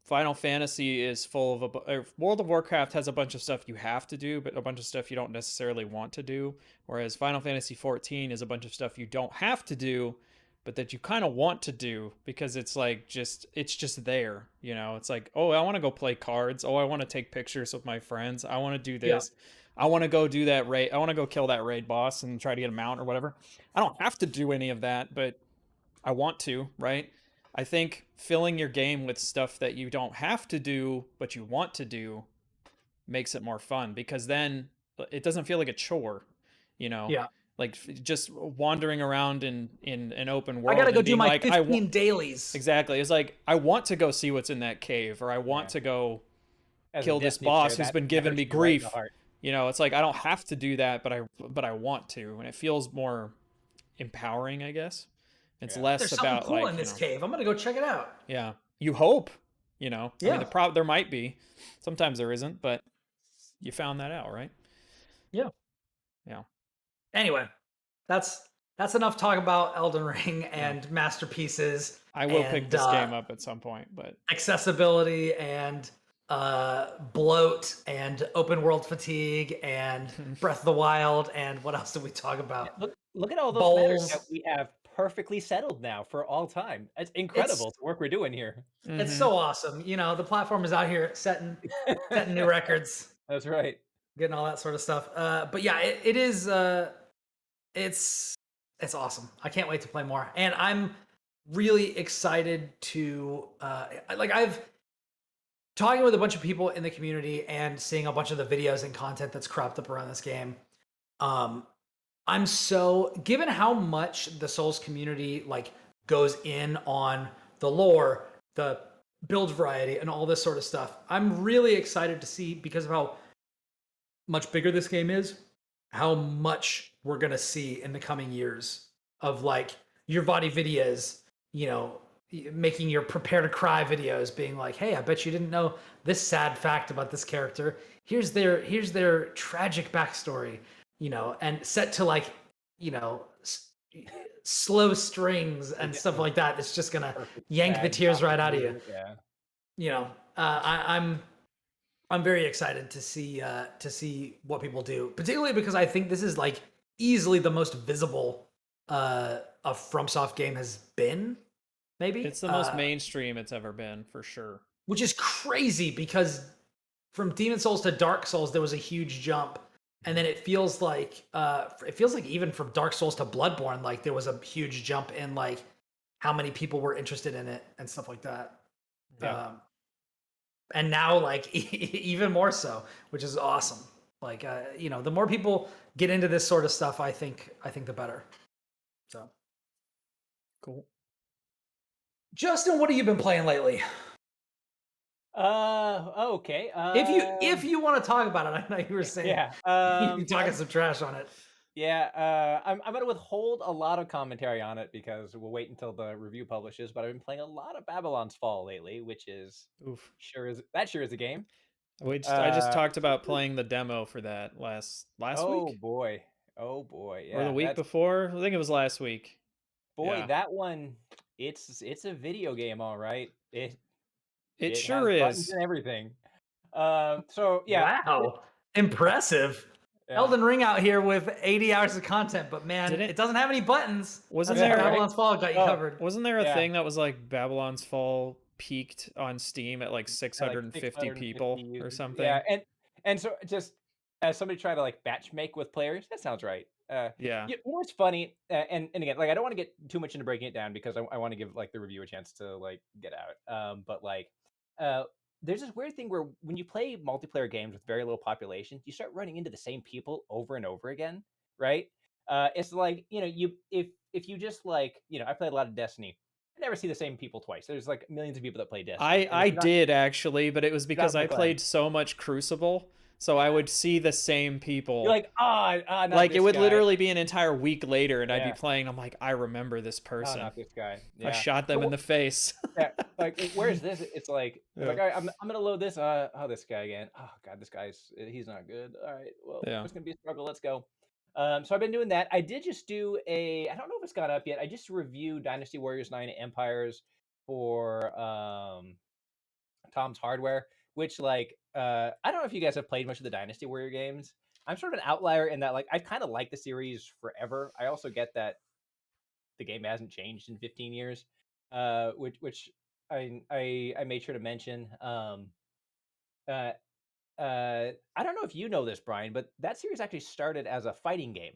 Final Fantasy is full of World of Warcraft has a bunch of stuff you have to do, but a bunch of stuff you don't necessarily want to do. Whereas Final Fantasy XIV is a bunch of stuff you don't have to do, but that you kind of want to do because it's like it's just there. It's like, oh, I want to go play cards. Oh, I want to take pictures with my friends. I want to do this. I want to go do that raid. I want to go kill that raid boss and try to get a mount or whatever. I don't have to do any of that, but I want to, right? I think filling your game with stuff that you don't have to do, but you want to do, makes it more fun, because then it doesn't feel like a chore, Yeah. Like just wandering around in an open world. I gotta go do my like, 15 dailies. Exactly. It's like, I want to go see what's in that cave, or I want to go kill this boss who's been giving me grief. It's like, I don't have to do that, but I want to, and it feels more empowering, I guess. It's less There's about something cool in this cave. I'm gonna go check it out. Yeah, you hope. I mean, there might be. Sometimes there isn't, but you found that out, right? Yeah. Yeah. Anyway, that's enough talk about Elden Ring and masterpieces. I will pick this game up at some point, but accessibility and bloat and open world fatigue and Breath of the Wild, and what else did we talk about? Look at all those matters that we have perfectly settled now for all time. It's incredible the work we're doing here. It's so awesome. The platform is out here setting new records. That's right. Getting all that sort of stuff. But yeah, it is. It's awesome. I can't wait to play more, and I'm really excited to I've talking with a bunch of people in the community and seeing a bunch of the videos and content that's cropped up around this game. I'm so, given how much the Souls community goes in on the lore, the build variety, and all this sort of stuff, I'm really excited to see, because of how much bigger this game is, how much we're gonna see in the coming years of your body videos, making your prepare to cry videos, being like, hey, I bet you didn't know this sad fact about this character. Here's their tragic backstory, and set to slow strings and stuff like that. It's just gonna yank the tears right out of you. Yeah. I'm very excited to see what people do, particularly because I think this is easily the most visible a FromSoft game has been. Maybe it's the most mainstream it's ever been, for sure. Which is crazy, because from Demon Souls to Dark Souls there was a huge jump, and then it feels like even from Dark Souls to Bloodborne, there was a huge jump in how many people were interested in it and stuff like that. Yeah. And now even more so, which is awesome. The more people get into this sort of stuff, I think the better. So cool. Justin, what have you been playing lately? Okay. If you want to talk about it, I know you were saying you're talking some trash on it. Yeah, I'm gonna withhold a lot of commentary on it because we'll wait until the review publishes. But I've been playing a lot of Babylon's Fall lately, which is sure is a game. I just talked about playing the demo for that last week. Oh boy, yeah. Or the week before? I think it was last week. Boy, that one, it's a video game, all right. It sure is. Buttons and everything. So yeah. Wow, impressive. Yeah. Elden Ring out here with 80 hours of content, but man, it doesn't have any buttons. Wasn't there Babylon's Fall got you covered? Wasn't there a thing that was Babylon's Fall peaked on Steam at 650 people or something? Yeah, and so just as somebody tried to batch make with players, that sounds right. Yeah. You know what's funny, and again, I don't want to get too much into breaking it down because I want to give the review a chance to get out. But there's this weird thing where when you play multiplayer games with very low population, you start running into the same people over and over again, right? It's if you just I played a lot of Destiny. I never see the same people twice. There's millions of people that play Destiny. I did actually, but it was because I played so much Crucible. So I would see the same people. You're it would literally be an entire week later, and I'd be playing. I'm like, I remember this person. Not this guy. Yeah. I shot them in the face. Yeah, where's this? It's I'm gonna load this. This guy again. Oh god, he's not good. All right, well, it's gonna be a struggle. Let's go. So I've been doing that. I did just do I don't know if it's gone up yet. I just reviewed Dynasty Warriors 9 Empires for Tom's Hardware, which I don't know if you guys have played much of the Dynasty Warrior games. I'm sort of an outlier in that I've kind of liked the series forever. I also get that the game hasn't changed in 15 years, which I made sure to mention. I don't know if you know this, Brian, but that series actually started as a fighting game,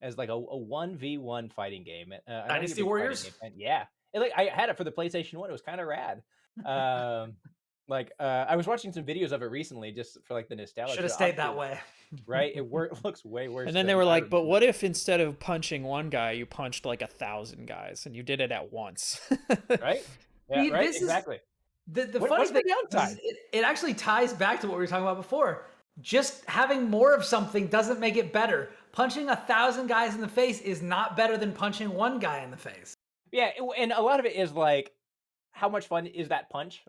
as a 1v1 fighting game. Dynasty Warriors? Yeah. I had it for the PlayStation 1. It was kind of rad. I was watching some videos of it recently just for the nostalgia. Should have stayed that way. Right? It looks way worse. And then they were like, but what if instead of punching one guy, you punched 1,000 guys and you did it at once? Right? Yeah, See, right? this is- Exactly. The funny thing is, it actually ties back to what we were talking about before. Just having more of something doesn't make it better. Punching 1,000 guys in the face is not better than punching one guy in the face. Yeah, and a lot of it is how much fun is that punch?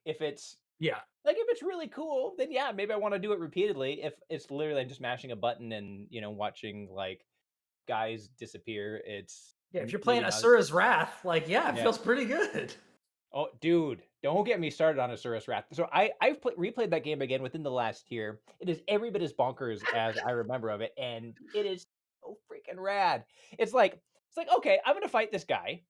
If it's if it's really cool, then yeah, maybe I want to do it repeatedly. If it's literally just mashing a button and watching guys disappear, it's if you're playing Asura's Wrath, it feels pretty good. Oh, dude, don't get me started on Asura's Wrath. So I've replayed that game again within the last year. It is every bit as bonkers as I remember of it, and it is so freaking rad. It's okay, I'm gonna fight this guy.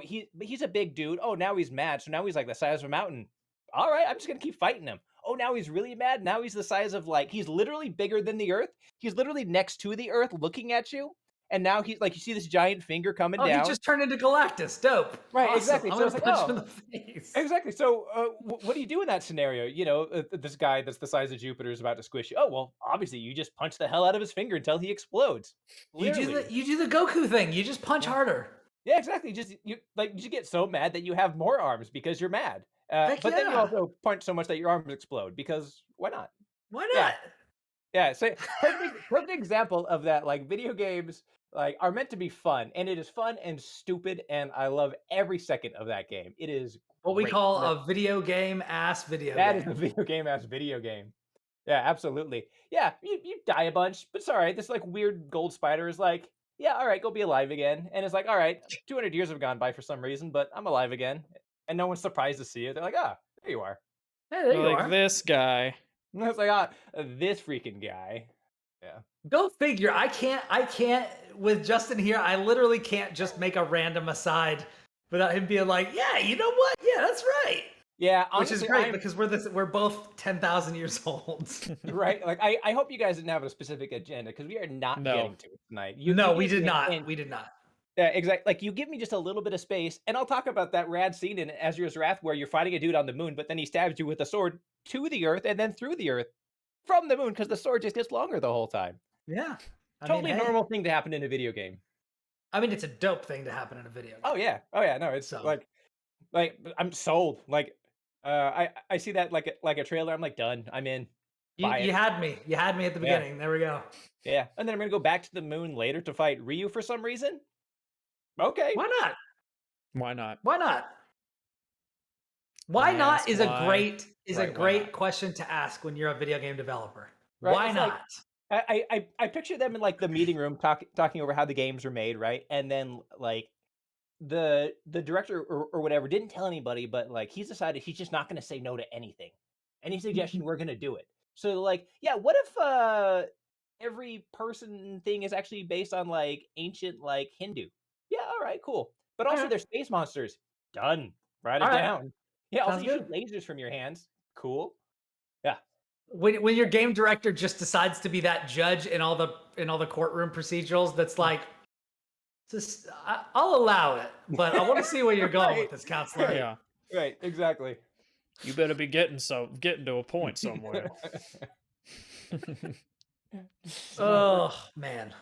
He's a big dude. Oh, now he's mad. So now he's the size of a mountain. All right, I'm just gonna keep fighting him. Oh, now he's really mad. Now he's the size of he's literally bigger than the Earth. He's literally next to the Earth, looking at you. And now he's you see this giant finger coming down. He just turned into Galactus. Dope. Right, awesome. Exactly. I'm so gonna punch him in the face. Exactly. So what do you do in that scenario? This guy that's the size of Jupiter is about to squish you. Oh, well, obviously you just punch the hell out of his finger until he explodes. You do the Goku thing. You just punch harder. Yeah, exactly. You get so mad that you have more arms because you're mad. But then you also punch so much that your arms explode because why not? Why not? Yeah. So perfect example of that. Video games are meant to be fun, and it is fun and stupid, and I love every second of that game. It is what we call a video game ass video game. That is a video game ass video game. Yeah, absolutely. Yeah, you die a bunch, but it's all right. This weird gold spider is yeah, all right, go be alive again. And it's all right, 200 years have gone by for some reason, but I'm alive again. And no one's surprised to see you. They're there you are. Hey, there you are. This guy. And it's this freaking guy. Yeah. Go figure. I can't with Justin here. I literally can't just make a random aside without him being yeah, you know what? Yeah, that's right. Yeah, honestly, which is great because we're both 10,000 years old. Right? I hope you guys didn't have a specific agenda because we are not getting to it tonight. We did not. We did not. Yeah, exactly. You give me just a little bit of space, and I'll talk about that rad scene in Azura's Wrath where you're fighting a dude on the moon, but then he stabs you with a sword to the Earth and then through the Earth from the moon because the sword just gets longer the whole time. Yeah. Totally normal thing to happen in a video game. I mean, it's a dope thing to happen in a video game. Oh yeah. No, it's so. I'm sold. I see that like a trailer. I'm done. I'm in. You had me. You had me at the beginning. Yeah. There we go. Yeah, and then I'm gonna go back to the moon later to fight Ryu for some reason. Okay. Why not? Why not? Why not? Why not is a great question to ask when you're a video game developer. Right? Why not? I picture them in the meeting room talking over how the games are made, right? And then the director or whatever didn't tell anybody, but he's decided he's just not going to say no to anything. Any suggestion, we're going to do it. So yeah, what if every person thing is actually based on ancient Hindu? Yeah, all right, cool. But also they're space monsters. Done. Write it down. Yeah, also you shoot lasers from your hands. Cool. Yeah. When your game director just decides to be that judge in all the courtroom procedurals, that's I'll allow it, but I want to see where you're going with this, counselor. Yeah. Right. Exactly. You better be getting to a point somewhere. Oh man.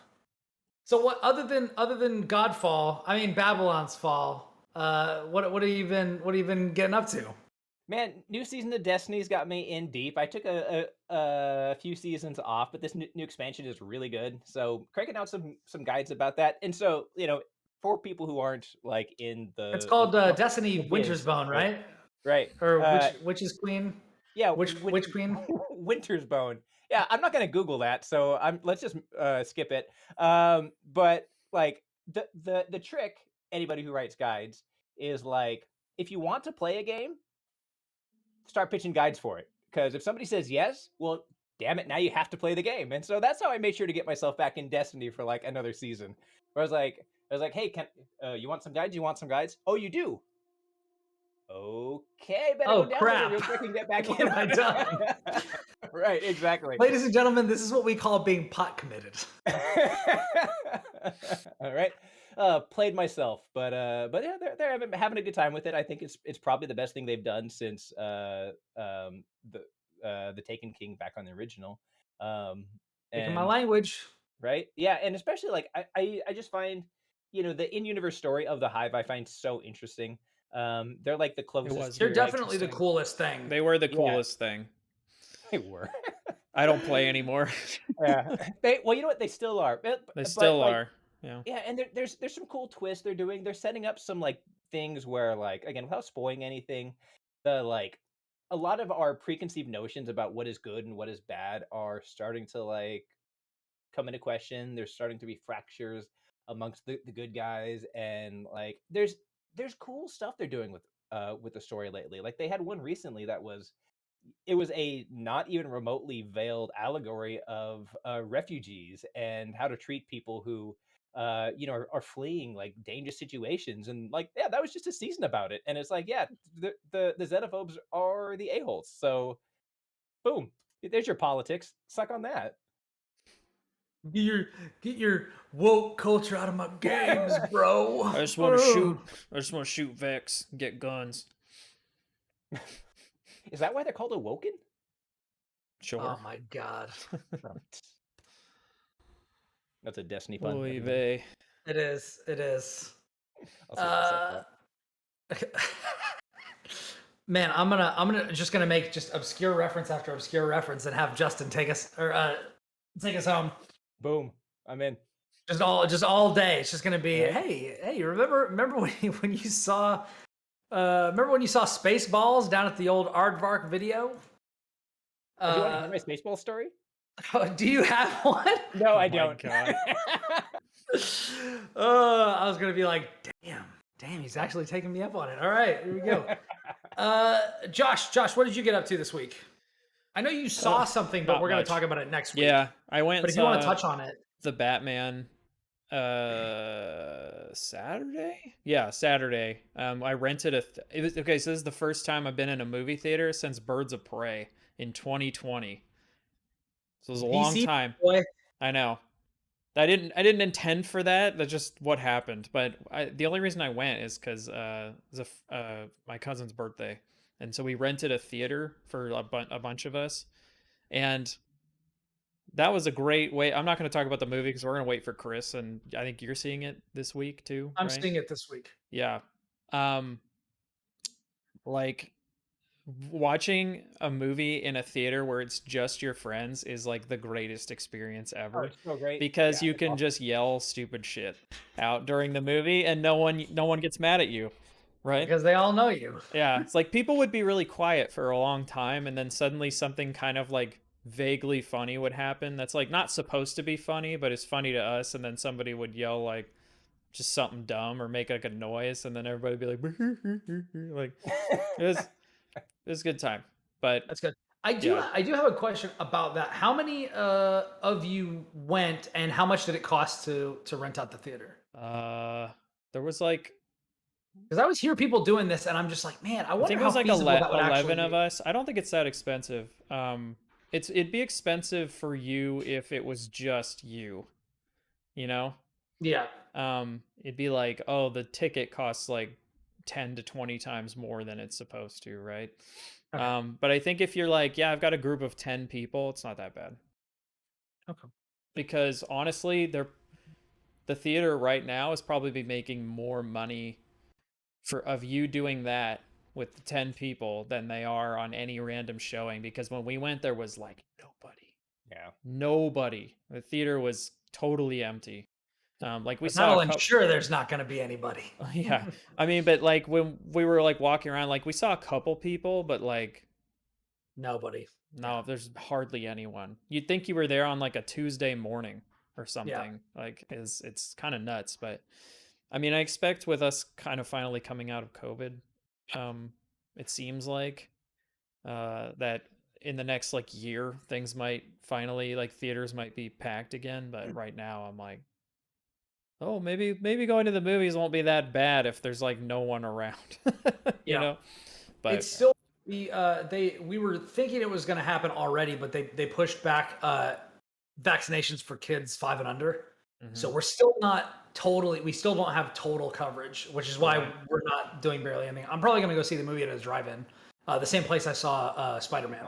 So what other than Godfall? I mean Babylon's Fall. What are you been getting up to? Man, new season of Destiny's got me in deep. I took a few seasons off, but this new expansion is really good. So cranking out some guides about that. And so for people who aren't in the, it's called Destiny Winter's Bone, right? Right. Or which is Queen? Yeah, Which queen? Winter's Bone. Yeah, I'm not gonna Google that, so let's just skip it. But like the trick, anybody who writes guides is like, if you want to play a game, start pitching guides for it. Because if somebody says yes, well, damn it, now you have to play the game. And so that's how I made sure to get myself back in Destiny for like another season. Where I was like, hey, can you want some guides? You want some guides? Oh, you do. Okay, better Oh go download it crap! real quick and get back What in. have I done? Right, exactly. Ladies and gentlemen, this is what we call being pot committed. All right. Played myself, but yeah, they're having a good time with it. I think it's probably the best thing they've done since the Taken King back on the original. Speaking my And language. right, yeah, and especially like I just find, the in-universe story of the Hive I find so interesting. They're like the closest. was They're very definitely the interesting. coolest thing. They were the Yeah. coolest thing. They were. I don't play anymore. Yeah. Well, you know what? They still are. They still like, are. Yeah. Yeah, and there's some cool twists they're doing. They're setting up some like things where, like, again, without spoiling anything, the like a lot of our preconceived notions about what is good and what is bad are starting to like come into question. There's starting to be fractures amongst the good guys, and like there's cool stuff they're doing with the story lately. Like they had one recently that was, it was a not even remotely veiled allegory of refugees and how to treat people who are fleeing like dangerous situations. And like, yeah, that was just a season about it. And it's like, yeah, the xenophobes are the a-holes. So boom, there's your politics. Suck on that. Get your woke culture out of my games, bro. I just want to shoot. I just want to shoot Vex, get guns. Is that why they're called Awoken? Sure. Oh my god. That's a Destiny pun. Oy everyone. vey. It is. It is. I'll see myself up. Man, I'm gonna make just obscure reference after obscure reference and have Justin take us home. Boom, I'm in. Just all day. It's just gonna be, Right. hey, remember when you saw Spaceballs down at the old Aardvark video? Do you want to hear my Spaceball story? Do you have one? No, I my don't. God. I was gonna be like, damn, he's actually taking me up on it. All right, here we go. Josh, what did you get up to this week? I know you saw something, but not we're gonna much. talk about it next week. Yeah, I went. But and if you want to saw touch on it, the Batman, Saturday. Yeah, Saturday. I rented it was okay. So this is the first time I've been in a movie theater since Birds of Prey in 2020. So it was a long PC time. boy. I know. I didn't intend for that. That's just what happened. But the only reason I went is because it was my cousin's birthday, and so we rented a theater for a bunch of us, and that was a great way. I'm not going to talk about the movie because we're going to wait for Chris, and I think you're seeing it this week too. I'm right? seeing it this week. Yeah. Like watching a movie in a theater where it's just your friends is like the greatest experience ever. It's so great because you can just yell stupid shit out during the movie and no one gets mad at you, right? Because they all know you. Yeah, it's like people would be really quiet for a long time and then suddenly something kind of like vaguely funny would happen that's like not supposed to be funny but is funny to us, and then somebody would yell like just something dumb or make like a noise, and then everybody would be like like it was a good time. But That's good. I do have a question about that. How many of you went, and how much did it cost to rent out the theater? there was like, because I always hear people doing this, and I'm just like, man, I wonder think it how was like feasible that would 11 actually of be. us. I don't think it's that expensive. It'd be expensive for you if it was just you, you know? Yeah. It'd be like, oh, the ticket costs like 10 to 20 times more than it's supposed to, right? Okay. But I think if you're like, yeah, I've got a group of 10 people, it's not that bad. Okay. Because honestly, the theater right now is probably be making more money of you doing that with the 10 people than they are on any random showing, because when we went there was like nobody. The theater was totally empty. Like we saw sure there's not going to be anybody. Yeah, I mean, but like when we were like walking around, like we saw a couple people, but like Nobody. No, there's hardly anyone. You'd think you were there on like a Tuesday morning or something. Like it's kind of nuts, but I mean, I expect with us kind of finally coming out of COVID, it seems like that in the next like year things might finally like theaters might be packed again, but right now I'm like, oh, maybe going to the movies won't be that bad if there's like no one around. You know? But it's still we were thinking it was going to happen already, but they pushed back vaccinations for kids 5 and under. So we're still not totally. We still don't have total coverage, which is why we're not doing barely anything. I'm probably going to go see the movie at a drive-in, the same place I saw Spider-Man.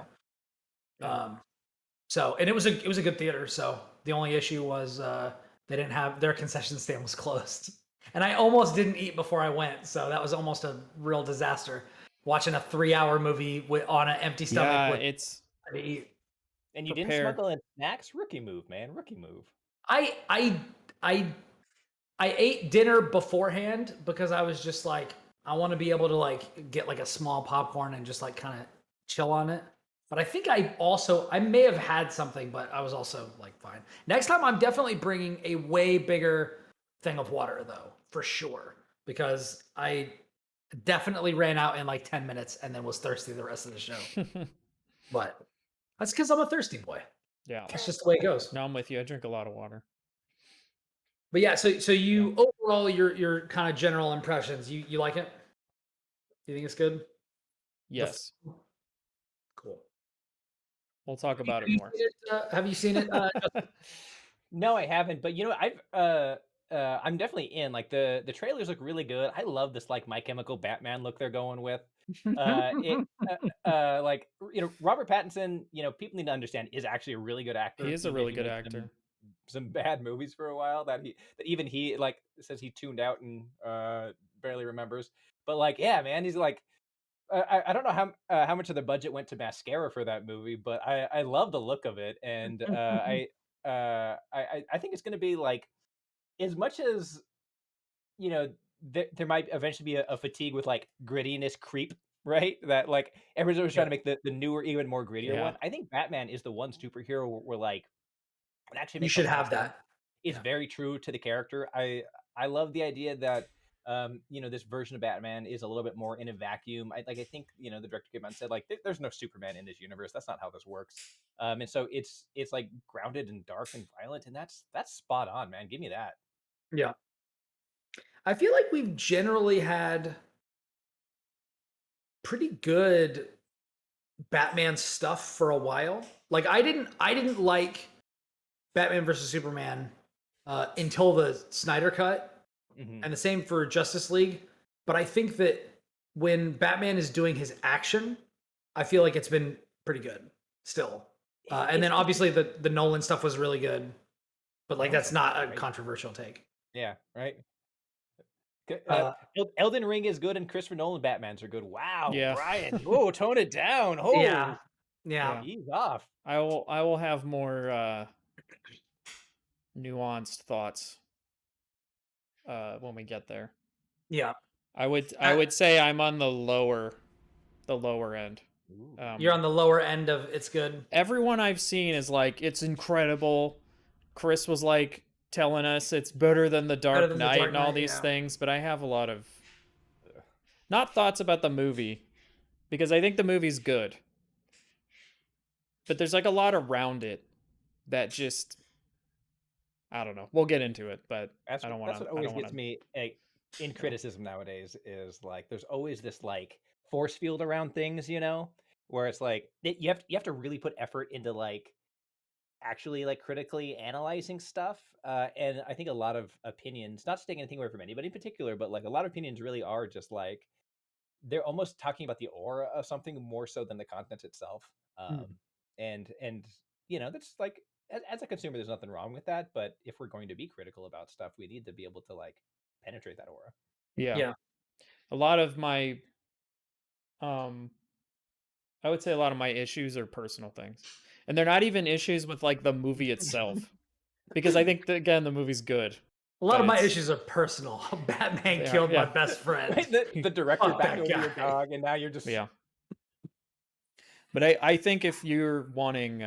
So and it was a good theater. So the only issue was they didn't have their concession stand was closed, and I almost didn't eat before I went. So that was almost a real disaster. Watching a 3-hour movie on an empty stomach. yeah, with it's to eat. And you didn't smuggle in snacks? Rookie move, man. Rookie move. I ate dinner beforehand because I was just like, I want to be able to like get like a small popcorn and just like kind of chill on it. But I think I may have had something, but I was also like fine. Next time I'm definitely bringing a way bigger thing of water though, for sure. Because I definitely ran out in like 10 minutes and then was thirsty the rest of the show. But that's because I'm a thirsty boy. Yeah. That's just the way it goes. No, I'm with you. I drink a lot of water. But yeah, so you overall your kind of general impressions, you like it? You think it's good? Yes. Cool. We'll talk about it more. Have you seen it? No, I haven't. But you know, I'm definitely in. Like the trailers look really good. I love this like My Chemical Batman look they're going with. Like you know, Robert Pattinson. You know, people need to understand is actually a really good actor. He is a really good actor. Some bad movies for a while that even he like says he tuned out and barely remembers. But like, yeah, man, he's like. I don't know how much of the budget went to mascara for that movie, but I love the look of it, and I think it's going to be like as much as you know there might eventually be a fatigue with like grittiness creep, right? That like everyone's always trying to make the newer, even more grittier one. I think Batman is the one superhero where like it actually you should have that. It's very true to the character. I love the idea that you know, this version of Batman is a little bit more in a vacuum. I think, you know, the director came out and said like, there's no Superman in this universe. That's not how this works. And so it's like grounded and dark and violent, and that's spot on, man. Give me that. Yeah. I feel like we've generally had pretty good Batman stuff for a while. Like I didn't like Batman versus Superman until the Snyder cut. And the same for Justice League. But I think that when Batman is doing his action, I feel like it's been pretty good still. And then obviously the Nolan stuff was really good. But like that's not a controversial take. Yeah, right. Elden Ring is good and Christopher Nolan Batmans are good. Wow, yeah. Brian. Oh, tone it down. Oh, yeah. He's off. I will have more nuanced thoughts when we get there. Yeah. I would say I'm on the lower end. You're on the lower end of it's good. Everyone I've seen is like it's incredible. Chris was like telling us it's better than the Dark Knight and all these things, but I have a lot of not thoughts about the movie because I think the movie's good. But there's like a lot around it that just I don't know. We'll get into it, but I don't want to. That's what always gets me in criticism nowadays is like there's always this like force field around things, you know, where it's like you have to really put effort into like actually like critically analyzing stuff. And I think a lot of opinions, not to take anything away from anybody in particular, but like a lot of opinions really are just like they're almost talking about the aura of something more so than the content itself. And you know, that's like as a consumer, there's nothing wrong with that. But if we're going to be critical about stuff, we need to be able to like penetrate that aura. Yeah. A lot of my, I would say a lot of my issues are personal things, and they're not even issues with like the movie itself, because I think again the movie's good. A lot of my issues are personal. Batman killed my best friend. The director back over your dog, and now you're just But I think if you're wanting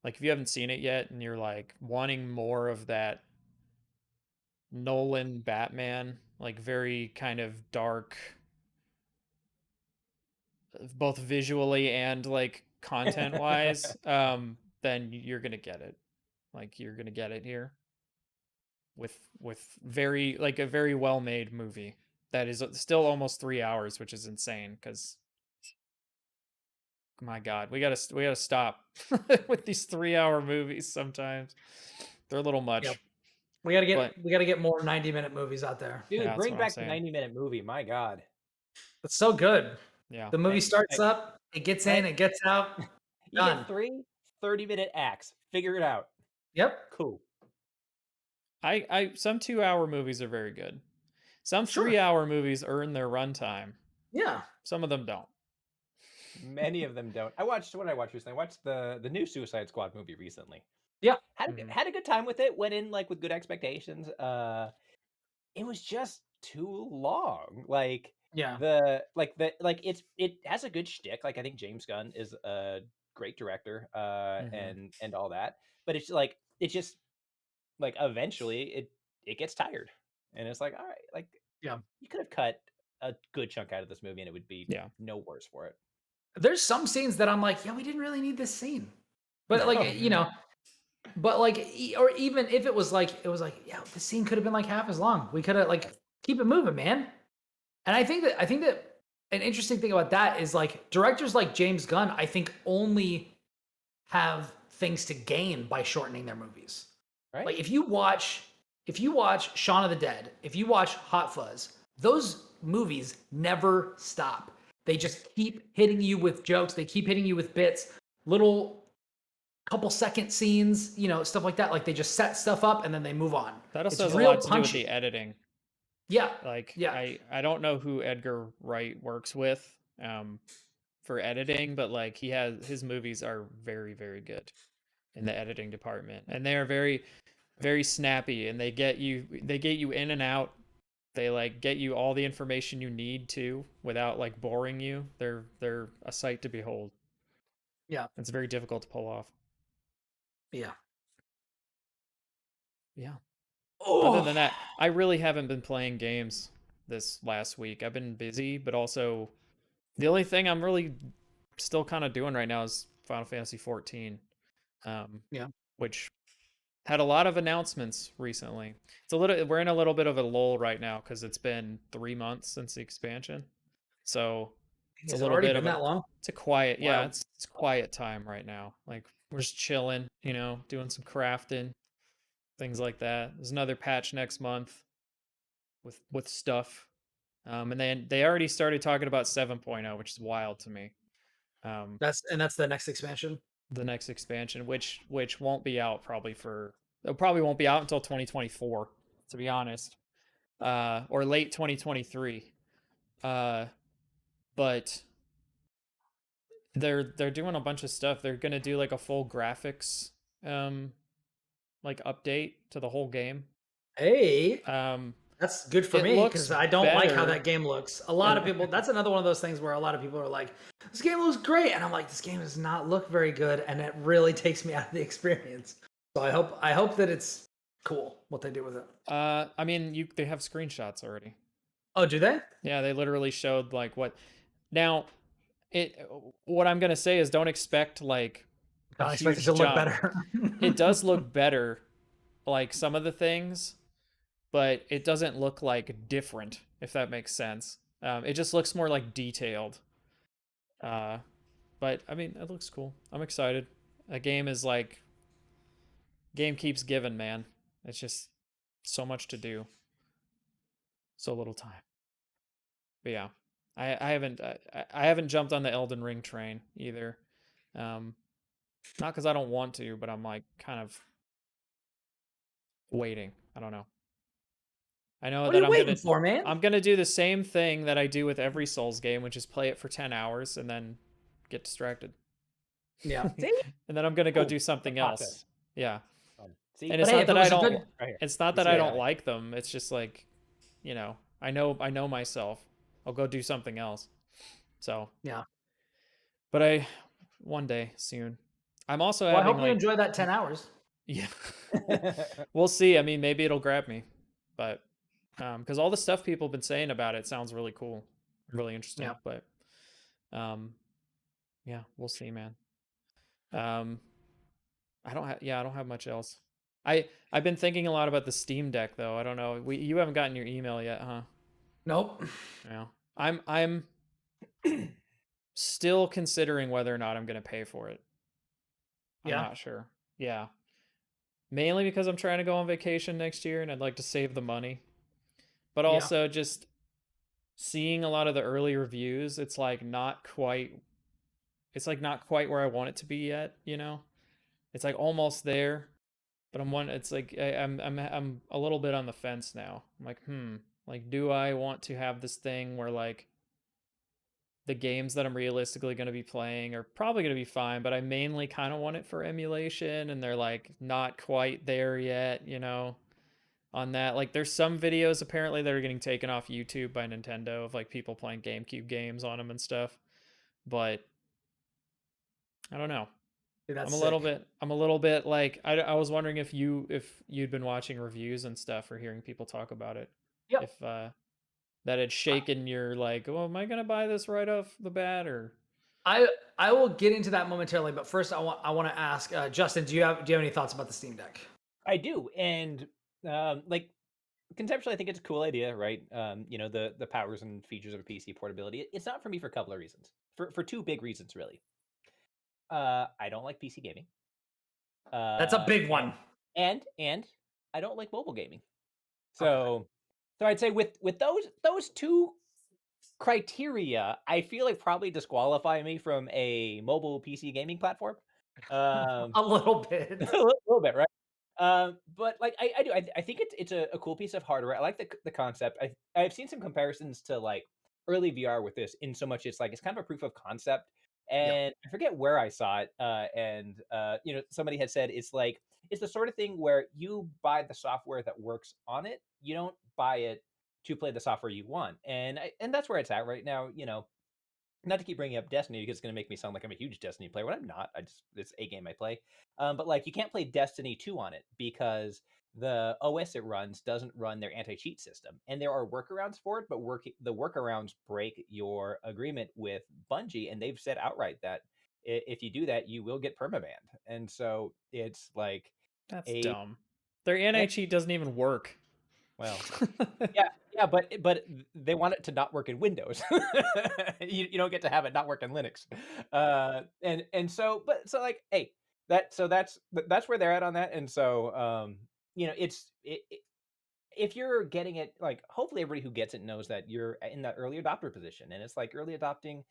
like if you haven't seen it yet and you're like wanting more of that Nolan Batman, like very kind of dark, both visually and like content wise, then you're gonna get it. Like you're gonna get it here with very like a very well made movie that is still almost 3 hours, which is insane. Because my God, we gotta stop with these 3 hour movies. Sometimes they're a little Yep. much. We gotta But get more 90-minute movies out there. Dude, yeah, that's bring what I'm back the saying. 90-minute movie. My God. It's so good. Yeah. The movie Hey, starts hey, up, it gets right? in, it gets out, You done. get 30-minute acts. Figure it out. Yep. Cool. I some 2 hour movies are very good. Some Sure. 3 hour movies earn their runtime. Yeah. Some of them don't. Many of them don't. What did I watch recently? I watched the new Suicide Squad movie recently. Yeah. Had a good time with it. Went in like with good expectations. It was just too long. Like Yeah. it has a good shtick. Like I think James Gunn is a great director, and all that. But it's just like eventually it gets tired, and it's like, all right, like Yeah. you could have cut a good chunk out of this movie, and it would be Yeah. no worse for it. There's some scenes that I'm like, yeah, we didn't really need this scene. But like, No. you know, but like, or even if it was like, yeah, the scene could have been like half as long. We could have like keep it moving, man. And I think that an interesting thing about that is like directors like James Gunn, I think only have things to gain by shortening their movies. Right? Like if you watch Shaun of the Dead, if you watch Hot Fuzz, those movies never stop. They just keep hitting you with jokes. They keep hitting you with bits, little couple second scenes, you know, stuff like that. Like they just set stuff up and then they move on. That also It's has a real lot to do with punchy. the editing. Yeah. Like Yeah. I don't know who Edgar Wright works with for editing, but like his movies are very, very good in the editing department. And they are very, very snappy, and they get you in and out. They like get you all the information you need to without like boring you. They're a sight to behold. Yeah. It's very difficult to pull off. Yeah. Yeah. Other Oh. than that, I really haven't been playing games this last week. I've been busy, but also the only thing I'm really still kind of doing right now is Final Fantasy XIV, Yeah. which had a lot of announcements recently. We're in a little bit of a lull right now because it's been 3 months since the expansion, so it's a Has it little already bit been of that long? it's a quiet, yeah, Wow. it's quiet time right now. Like we're just chilling, you know, doing some crafting, things like that. There's another patch next month with stuff. And then they already started talking about 7.0, which is wild to me. That's the next expansion. The next expansion, which won't be out it probably won't be out until 2024, to be honest, or late 2023. But they're doing a bunch of stuff. They're gonna do like a full graphics like update to the whole game. Hey. Um, That's good for it me looks because I don't like how better. that game looks. A lot of And people, that's another one of those things where a lot of people are like, this game looks great. And I'm like, this game does not look very good. And it really takes me out of the experience. So I hope that it's cool what they do with it. I mean, they have screenshots already. Oh, do they? Yeah, they literally showed like what. Now, what I'm gonna say is don't expect like a I expect it huge to look jump. better. It does look better, like some of the things, but it doesn't look like different, if that makes sense. It just looks more like detailed. But I mean, it looks cool. I'm excited. A game is like game keeps giving, man. It's just so much to do, so little time. But yeah, I haven't jumped on the Elden Ring train either. Not because I don't want to, but I'm like kind of waiting. I don't know. I know What are that you waiting for, man? I'm gonna do the same thing that I do with every Souls game, which is play it for 10 hours and then get distracted. Yeah. See? And then I'm gonna go Cool. do something The else. process. Yeah. See, And But it's hey, not if it that I was a don't good, right here. it's not You that see I it don't right. like them. It's just like, you know, I know myself. I'll go do something else. So yeah. But one day soon. I'm also Well, I having hope you enjoy that 10 hours. yeah. We'll see. I mean, maybe it'll grab me, but because all the stuff people have been saying about it sounds really cool, really interesting. Yeah. But yeah, we'll see, man. I don't have much else. I've been thinking a lot about the Steam Deck though. I don't know. You haven't gotten your email yet, huh? Nope. Yeah. I'm still considering whether or not I'm going to pay for it. I'm Yeah. not sure. Yeah. Mainly because I'm trying to go on vacation next year and I'd like to save the money. But also just seeing a lot of the early reviews, it's like not quite where I want it to be yet, you know? It's like almost there, but it's like I'm a little bit on the fence now. I'm like, like do I want to have this thing where like the games that I'm realistically going to be playing are probably going to be fine, but I mainly kind of want it for emulation and they're like not quite there yet, you know, on that. Like there's some videos apparently that are getting taken off YouTube by Nintendo of like people playing GameCube games on them and stuff. But I don't know. Dude, that's I'm a little bit like I was wondering if you'd been watching reviews and stuff or hearing people talk about it. Yep. If that had shaken your like, oh, am I gonna buy this right off the bat or? I will get into that momentarily, but first I want to ask Justin, do you have any thoughts about the Steam Deck? I do, and like conceptually, I think it's a cool idea, right? You know, the powers and features of a PC portability. It's not for me for a couple of reasons. For two big reasons, really. I don't like PC gaming. That's a big one. And I don't like mobile gaming. So I'd say with those two criteria, I feel like probably disqualify me from a mobile PC gaming platform. A little bit. A little bit, right? But like I do, I think it's a cool piece of hardware. I like the concept. I've seen some comparisons to like early VR with this, in so much it's like it's kind of a proof of concept. And I forget where I saw it. And you know, somebody had said it's like it's the sort of thing where you buy the software that works on it. You don't buy it to play the software you want. And that's where it's at right now. You know, not to keep bringing up Destiny because it's going to make me sound like I'm a huge Destiny player when I'm not. It's a game I play. But like you can't play Destiny 2 on it because the OS it runs doesn't run their anti-cheat system. And there are workarounds for it, but the workarounds break your agreement with Bungie, and they've said outright that if you do that, you will get permabanned. And so it's like that's dumb. Their anti-cheat doesn't even work. Well, yeah, but they want it to not work in Windows. You don't get to have it not work in Linux. And so like, hey, that's where they're at on that. And so you know, if you're getting it, like hopefully everybody who gets it knows that you're in that early adopter position, and it's like early adopting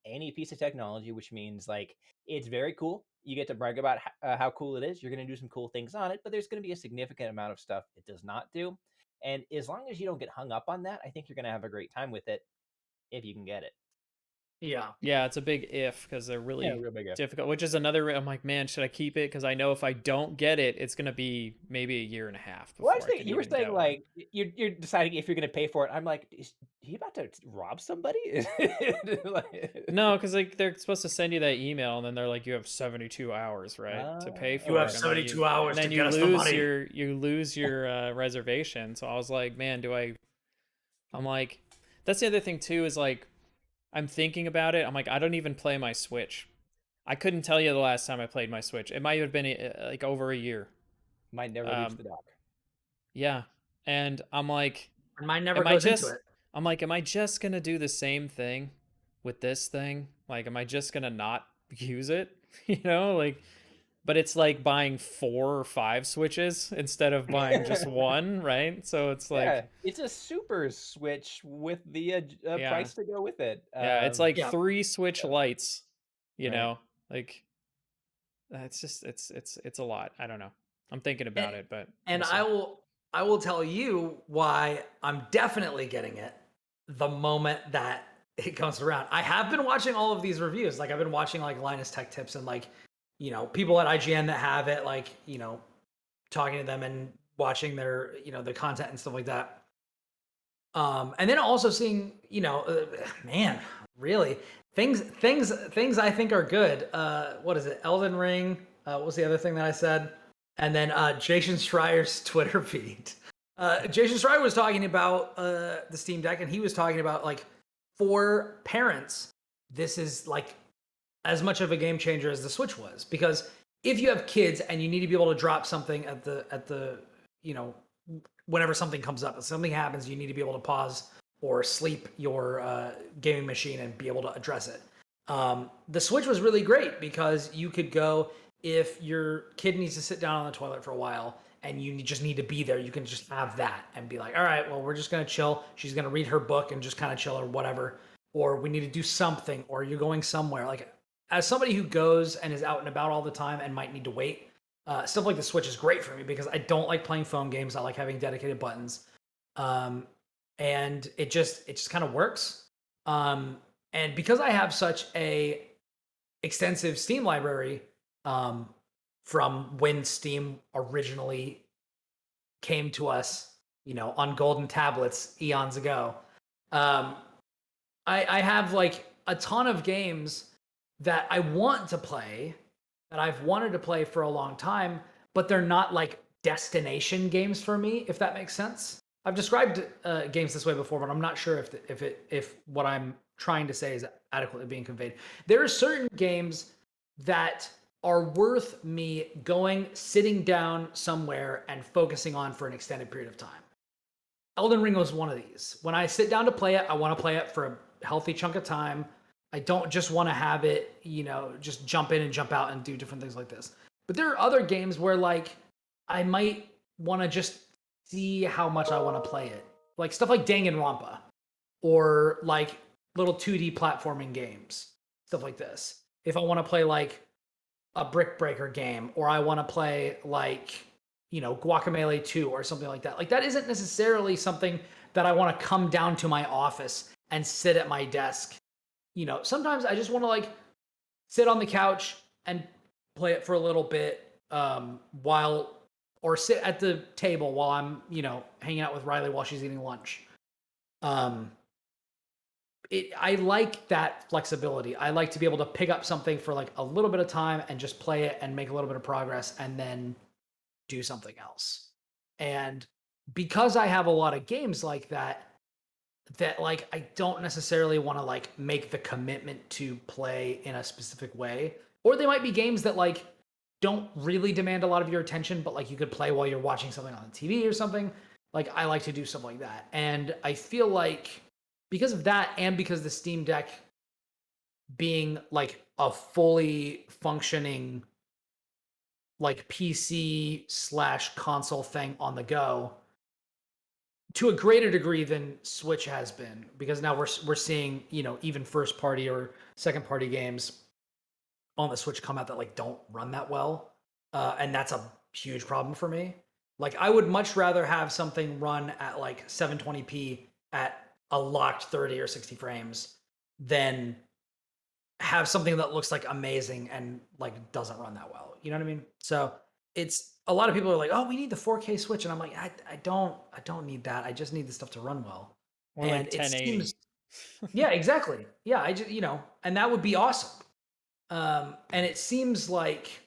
any piece of technology, which means like it's very cool. You get to brag about how cool it is. You're going to do some cool things on it, but there's going to be a significant amount of stuff it does not do. And as long as you don't get hung up on that, I think you're going to have a great time with it if you can get it. Yeah, it's a big if because they're really real big if. difficult. Which is another. I'm like, man, should I keep it? Because I know if I don't get it, it's gonna be maybe a year and a half. Well, I think you were saying like you're deciding if you're going to pay for it. I'm like, is he about to rob somebody? No, because like they're supposed to send you that email, and then they're like, you have 72 hours, right, to pay for it. You have 72 hours, and then to get us the money. You lose your reservation. So I was like, man, I'm like, that's the other thing too is like. I'm thinking about it. I'm like, I don't even play my Switch. I couldn't tell you the last time I played my Switch. It might have been like over a year. Might never reach the dock. Yeah, and I'm like, mine never goes into it. I'm like, am I just gonna do the same thing with this thing? Like, am I just gonna not use it? You know, like, but it's like buying 4 or 5 Switches instead of buying just one, right? So it's like it's a super Switch with the price to go with it. It's like 3 Switch Lights, you know, like it's just it's a lot. I don't know. I'm thinking about it, but I will tell you why I'm definitely getting it the moment that it comes around. I have been watching all of these reviews. Like I've been watching like Linus Tech Tips and like, you know, people at IGN that have it, like, you know, talking to them and watching their, you know, the content and stuff like that. And then also seeing, man, really things I think are good. What is it? Elden Ring. What was the other thing that I said? And then Jason Schreier's Twitter feed. Jason Schreier was talking about the Steam Deck, and he was talking about like, for parents, this is like as much of a game changer as the Switch was, because if you have kids and you need to be able to drop something at the whenever something comes up, if something happens, you need to be able to pause or sleep your gaming machine and be able to address it. The Switch was really great because you could go, if your kid needs to sit down on the toilet for a while and you just need to be there, you can just have that and be like, all right, well, we're just going to chill. She's going to read her book and just kind of chill or whatever. Or we need to do something, or you're going somewhere. Like, as somebody who goes and is out and about all the time and might need to wait, stuff like the Switch is great for me because I don't like playing phone games. I like having dedicated buttons. And it just kind of works. And because I have such a extensive Steam library, from when Steam originally came to us, on golden tablets eons ago, I have like a ton of games that I want to play, that I've wanted to play for a long time, but they're not like destination games for me, if that makes sense. I've described games this way before, but I'm not sure if what I'm trying to say is adequately being conveyed. There are certain games that are worth me sitting down somewhere and focusing on for an extended period of time. Elden Ring was one of these. When I sit down to play it, I want to play it for a healthy chunk of time. I don't just want to have it, just jump in and jump out and do different things like this. But there are other games where like I might want to just see how much I want to play it. Like stuff like Danganronpa, or like little 2D platforming games, stuff like this. If I want to play like a Brick Breaker game, or I want to play like, Guacamelee 2 or something like that. Like, that isn't necessarily something that I want to come down to my office and sit at my desk. Sometimes I just want to like sit on the couch and play it for a little bit, or sit at the table while I'm, hanging out with Riley while she's eating lunch. I like that flexibility. I like to be able to pick up something for like a little bit of time and just play it and make a little bit of progress and then do something else. And because I have a lot of games like that like I don't necessarily want to like make the commitment to play in a specific way. Or they might be games that like don't really demand a lot of your attention, but like you could play while you're watching something on the TV or something. Like, I like to do stuff like that. And I feel like because of that, and because the Steam Deck being like a fully functioning like PC/console thing on the go, to a greater degree than Switch has been, because now we're seeing, even first party or second party games on the Switch come out that like don't run that well. And that's a huge problem for me. Like, I would much rather have something run at like 720p at a locked 30 or 60 frames than have something that looks like amazing and like doesn't run that well. You know what I mean? So it's, a lot of people are like, oh, we need the 4K Switch. And I'm like, I don't need that. I just need the stuff to run well. More and like 1080. It seems, yeah, exactly. Yeah, I just, and that would be awesome. And it seems like,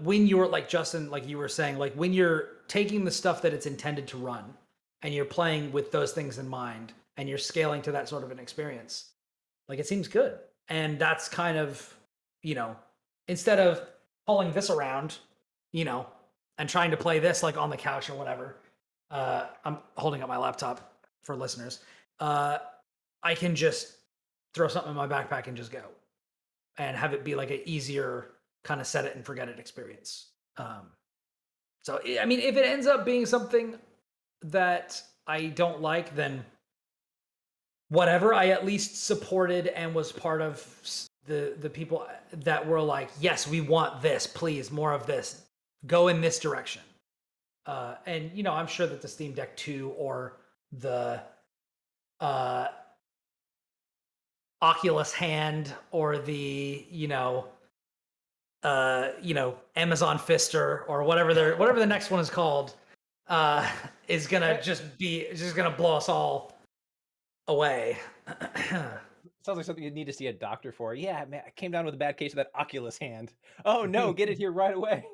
when you're like, Justin, like you were saying, like when you're taking the stuff that it's intended to run and you're playing with those things in mind and you're scaling to that sort of an experience, like it seems good. And that's kind of, instead of hauling this around, and trying to play this like on the couch or whatever, I'm holding up my laptop for listeners. I can just throw something in my backpack and just go and have it be like an easier kind of set it and forget it experience. So, I mean, if it ends up being something that I don't like, then whatever. I at least supported and was part of the people that were like, yes, we want this, please, more of this, go in this direction. And I'm sure that the Steam Deck 2 or the Oculus Hand or the Amazon Fister or whatever the next one is called, is gonna just gonna blow us all away. Sounds like something you need to see a doctor for. Yeah, man, I came down with a bad case of that Oculus hand. Oh no, get it here right away.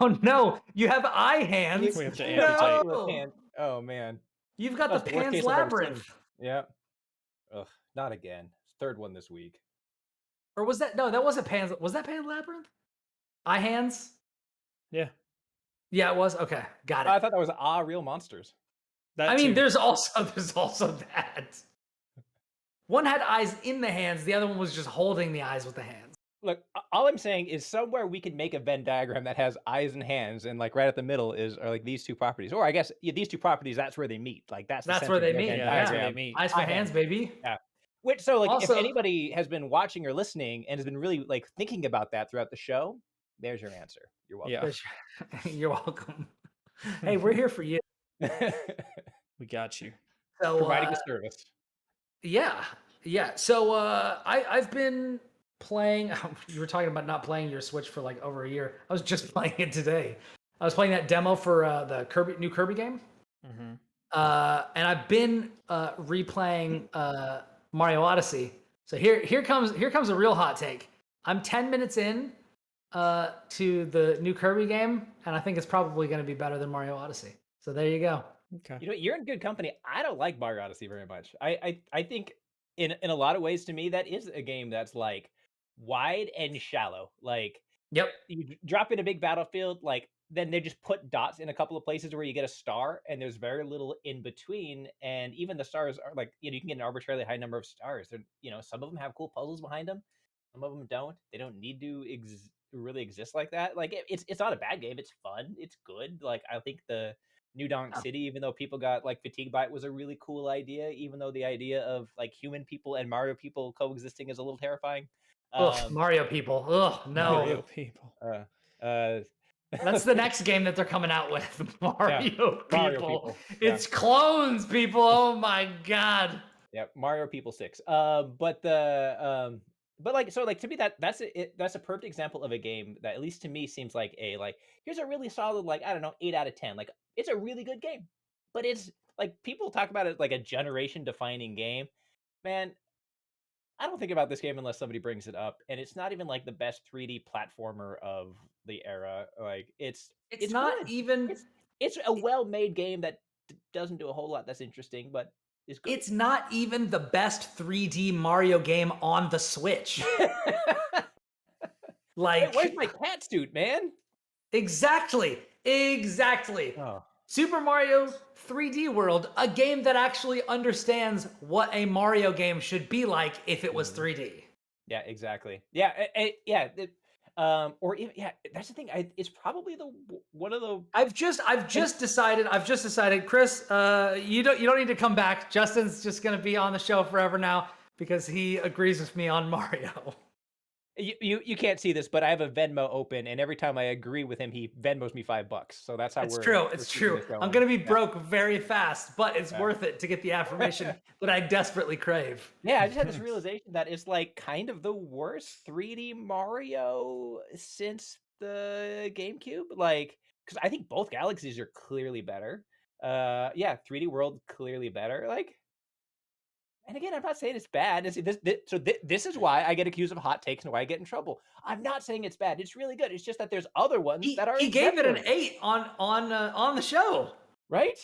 Oh no, you have eye hands. We have to You have the amputate. Oculus hand. Oh man, You've got that's the the worst Pan's case I've ever seen. Labyrinth. Yeah. Ugh, not again. Third one this week. Or was that no? That wasn't Pan's. Was that Pan's Labyrinth? Eye hands. Yeah. Yeah, it was. Okay, got it. I thought that was real monsters. That I mean, too. there's also that. One had eyes in the hands. The other one was just holding the eyes with the hands. Look, all I'm saying is somewhere we can make a Venn diagram that has eyes and hands, and like right at the middle are like these two properties, or I guess these two properties. That's where they meet. Like that's where they meet. Yeah, that's where they meet. Eyes for hands, baby. Yeah. Which so like Also- if anybody has been watching or listening and has been really like thinking about that throughout the show, there's your answer. You're welcome. Yeah. You're welcome. Hey, we're here for you. We got you. So Providing a service. Yeah. So I've been playing. You were talking about not playing your Switch for like over a year. I was just playing it today. I was playing that demo for the new Kirby game. Mm-hmm. And I've been replaying Mario Odyssey. So here comes a real hot take. I'm 10 minutes in to the new Kirby game, and I think it's probably going to be better than Mario Odyssey. So there you go. Okay. You know, you're in good company. I don't like Mario Odyssey very much. I think in a lot of ways to me that is a game that's like wide and shallow. Like Yep. you drop in a big battlefield, like then they just put dots in a couple of places where you get a star, and there's very little in between. And even the stars are like, you know, you can get an arbitrarily high number of stars. They're, you know, some of them have cool puzzles behind them, some of them don't. They don't need to really exist like that. Like it's not a bad game. It's fun. It's good. Like I think the New Donk City, even though people got like fatigued by it, was a really cool idea. Even though the idea of like human people and Mario people coexisting is a little terrifying. Ugh, Mario people. Ugh, no. Mario people. That's the next game that they're coming out with. Mario people. Yeah. It's clones, people. Oh my god. Yeah, Mario People 6. But like so like to me that's a perfect example of a game that at least to me seems like here's a really solid like I don't know 8 out of 10. Like it's a really good game. But it's like people talk about it like a generation defining game. Man, I don't think about this game unless somebody brings it up, and it's not even like the best 3D platformer of the era. Like it's not good. even It's a well-made game that doesn't do a whole lot that's interesting, but is good. It's not even the best 3D Mario game on the Switch. Like, where's my cat suit, man? Exactly. Oh. Super Mario 3D World, a game that actually understands what a Mario game should be like if it was 3D. Yeah, exactly. Yeah, or even, yeah, that's the thing. It's probably one of the. I've just decided, Chris. You don't need to come back. Justin's just gonna be on the show forever now because he agrees with me on Mario. You can't see this, but I have a Venmo open, and every time I agree with him, he Venmos me $5. So that's how It's true. It's true. I'm gonna be broke very fast, but it's worth it to get the affirmation that I desperately crave. Yeah, I just had this realization that it's like kind of the worst 3D Mario since the GameCube. Like, because I think both Galaxies are clearly better. 3D World clearly better. Like. And again, I'm not saying it's bad. This is why I get accused of hot takes and why I get in trouble. I'm not saying it's bad. It's really good. It's just that there's other ones that are. He gave it an 8 on the show, right?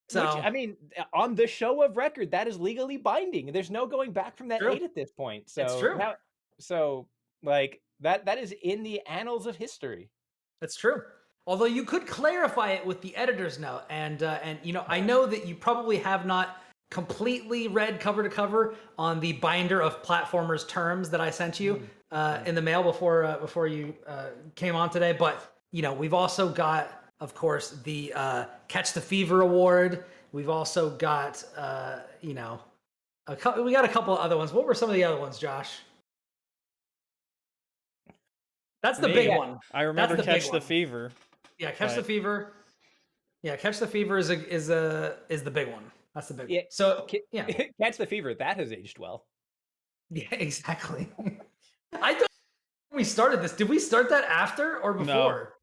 So which, I mean, on the show of record, that is legally binding. There's no going back from that 8 at this point. So it's true. So like that is in the annals of history. That's true. Although you could clarify it with the editor's note, and you know, I know that you probably have not completely read cover to cover on the binder of platformers terms that I sent you in the mail before you came on today. But you know, we've also got, of course, the Catch the Fever Award. We've also got you know, we got a couple of other ones. What were some of the other ones, Josh? That's the big one. I remember Catch the Fever. Yeah, Catch the Fever. Yeah, Catch the Fever is the big one. That's the big one. So yeah, Catch the Fever, that has aged well. Yeah, exactly. I thought when we started this, did we start that after or before?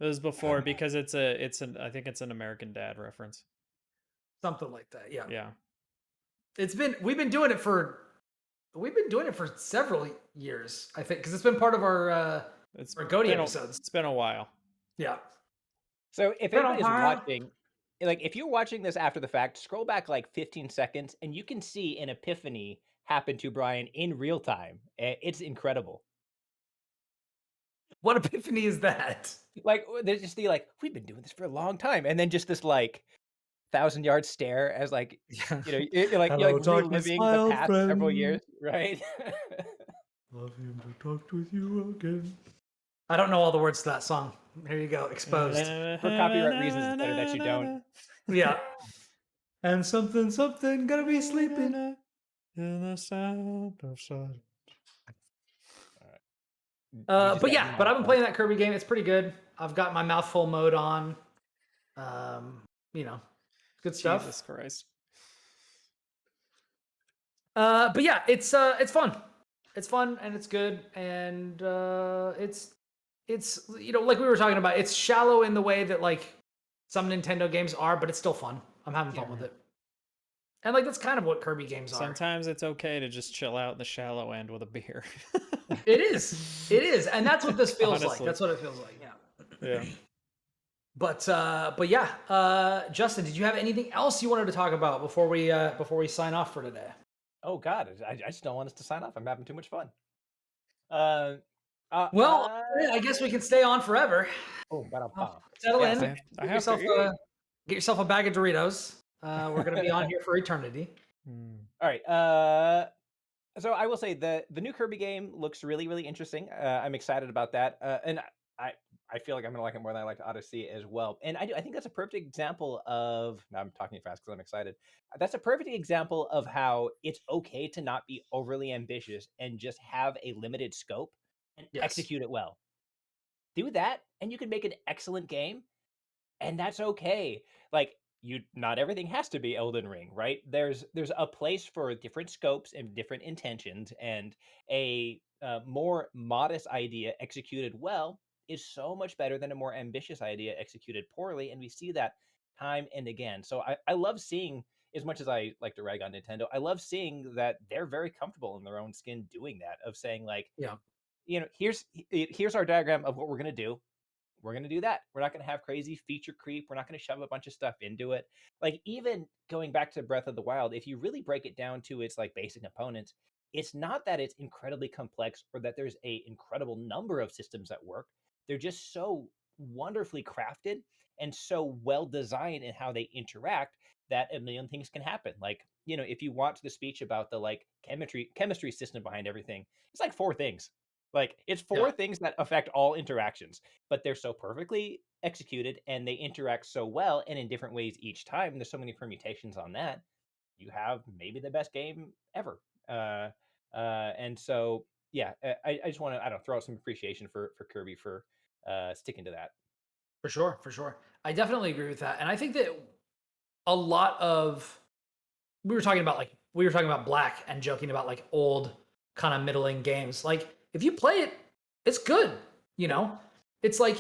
It was before because I think it's an American Dad reference. Something like that. Yeah. Yeah. We've been doing it for several years, I think, because it's been part of our Goaty episodes. It's been a while. Yeah. So if anybody's watching, like if you're watching this after the fact, scroll back like 15 seconds and you can see an epiphany happen to Brian in real time. It's incredible. What epiphany is that? Like there's just the like, we've been doing this for a long time, and then just this like 1,000-yard stare as like you're like reliving the past several years, right? Love him to talk with you again. I don't know all the words to that song. Here you go, exposed. For copyright reasons, it's better that you don't. Yeah. And something gonna be sleeping in the sound of silence. But I've been playing that Kirby game. It's pretty good. I've got my Mouthful Mode on. Good stuff. Jesus Christ. But yeah, it's fun. It's fun and it's good, and it's like we were talking about. It's shallow in the way that like some Nintendo games are, but it's still fun. I'm having fun with it. And like that's kind of what Kirby games are. Sometimes it's okay to just chill out in the shallow end with a beer. It is, and that's what this feels like. That's what it feels like. Yeah. But Justin, did you have anything else you wanted to talk about before we sign off for today? Oh God, I just don't want us to sign off. I'm having too much fun. I guess we can stay on forever. Oh, settle in. Get yourself a bag of Doritos. We're gonna be on here for eternity. All right. So I will say the new Kirby game looks really, really interesting. I'm excited about that, and I feel like I'm gonna like it more than I liked Odyssey as well. And I think that's a perfect example of. Now I'm talking fast because I'm excited. That's a perfect example of how it's okay to not be overly ambitious and just have a limited scope and execute it well. Do that, and you can make an excellent game, and that's okay. Like not everything has to be Elden Ring, right? There's a place for different scopes and different intentions, and a more modest idea executed well is so much better than a more ambitious idea executed poorly, and we see that time and again. So I love seeing, as much as I like to rag on Nintendo, I love seeing that they're very comfortable in their own skin doing that, of saying like, here's our diagram of what we're going to do. We're going to do that. We're not going to have crazy feature creep. We're not going to shove a bunch of stuff into it. Like even going back to Breath of the Wild, if you really break it down to its like basic components, it's not that it's incredibly complex or that there's a incredible number of systems that work. They're just so wonderfully crafted and so well designed in how they interact that a million things can happen. Like, if you watch the speech about the like chemistry system behind everything, it's like 4 things. Like it's 4 things that affect all interactions, but they're so perfectly executed and they interact so well and in different ways each time. There's so many permutations on that. You have maybe the best game ever. And so, I just want to, throw out some appreciation for Kirby for sticking to that. For sure. I definitely agree with that. And I think that a lot of, we were talking about Black and joking about like old kind of middling games. Like if you play it, it's good. It's like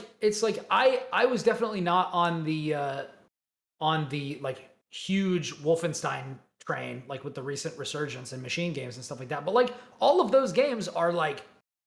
I was definitely not on the like huge Wolfenstein train, like with the recent resurgence in machine games and stuff like that. But like all of those games are like,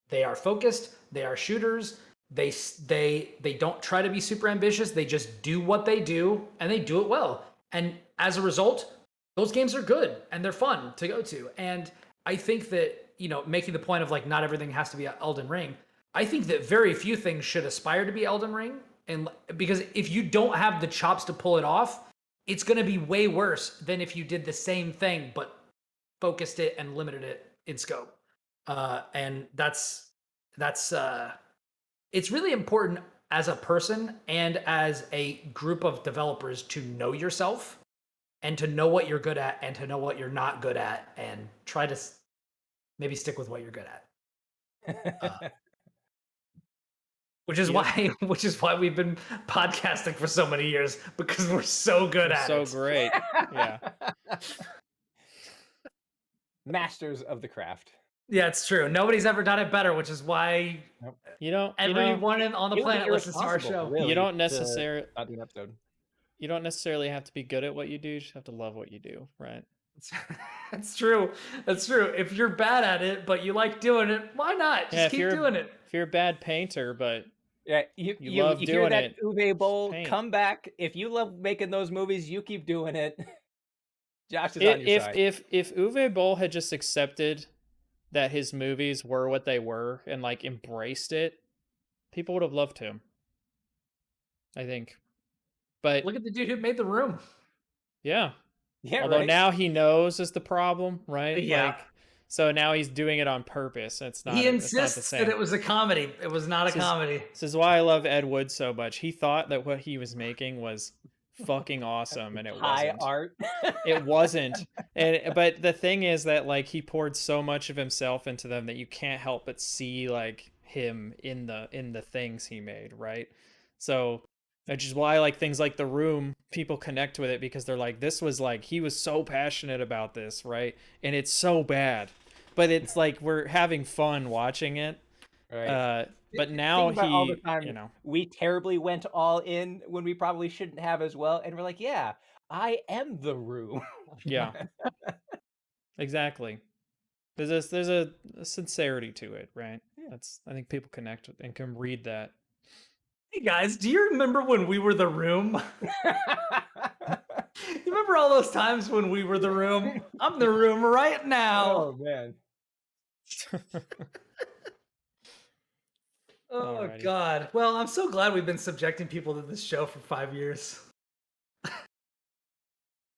they are focused, they are shooters. They don't try to be super ambitious. They just do what they do and they do it well. And as a result, those games are good and they're fun to go to. And I think that, making the point of like not everything has to be Elden Ring. I think that very few things should aspire to be Elden Ring. And because if you don't have the chops to pull it off, it's going to be way worse than if you did the same thing, but focused it and limited it in scope. And that's it's really important as a person and as a group of developers to know yourself and to know what you're good at and to know what you're not good at and try to maybe stick with what you're good at. Which is why we've been podcasting for so many years, because we're so good at it. So great. Yeah. Masters of the craft. Yeah, it's true. Nobody's ever done it better, which is why everyone on the It would be planet listens to our irresponsible, show. really, you don't to necessarily not do an episode. you don't necessarily have to be good at what you do. You just have to love what you do, right? That's true. That's true. If you're bad at it, but you like doing it, why not? Just keep doing it. If you're a bad painter, but Yeah, you you love hear doing that it, Uwe Boll, paint. come back. If you love making those movies, you keep doing it. Josh is on your side. If Uwe Boll had just accepted that his movies were what they were and like embraced it, people would have loved him, I think. But look at the dude who made The Room. Yeah. Yeah. Although right? now he knows is the problem, right? Yeah. Like, so now he's doing it on purpose. It's not. He It's not the insists same. that it was a comedy. It was not a comedy. This is why I love Ed Wood so much. He thought that what he was making was fucking awesome, and it high wasn't. art. It wasn't. But the thing is that like he poured so much of himself into them that you can't help but see like him in the things he made, right? So which is why like things like The Room, people connect with it because they're like, this was like he was so passionate about this, right? And it's so bad, but it's like we're having fun watching it. Right. But now all the time, you know, we terribly went all in when we probably shouldn't have as well, and we're like, yeah, I am The Room. Yeah. Exactly. There's a sincerity to it, right? Yeah. I think people connect with and can read that. Hey guys, do you remember when we were The Room? You remember all those times when we were The Room? I'm The Room right now. Oh man. Oh Alrighty. God. Well, I'm so glad we've been subjecting people to this show for 5 years.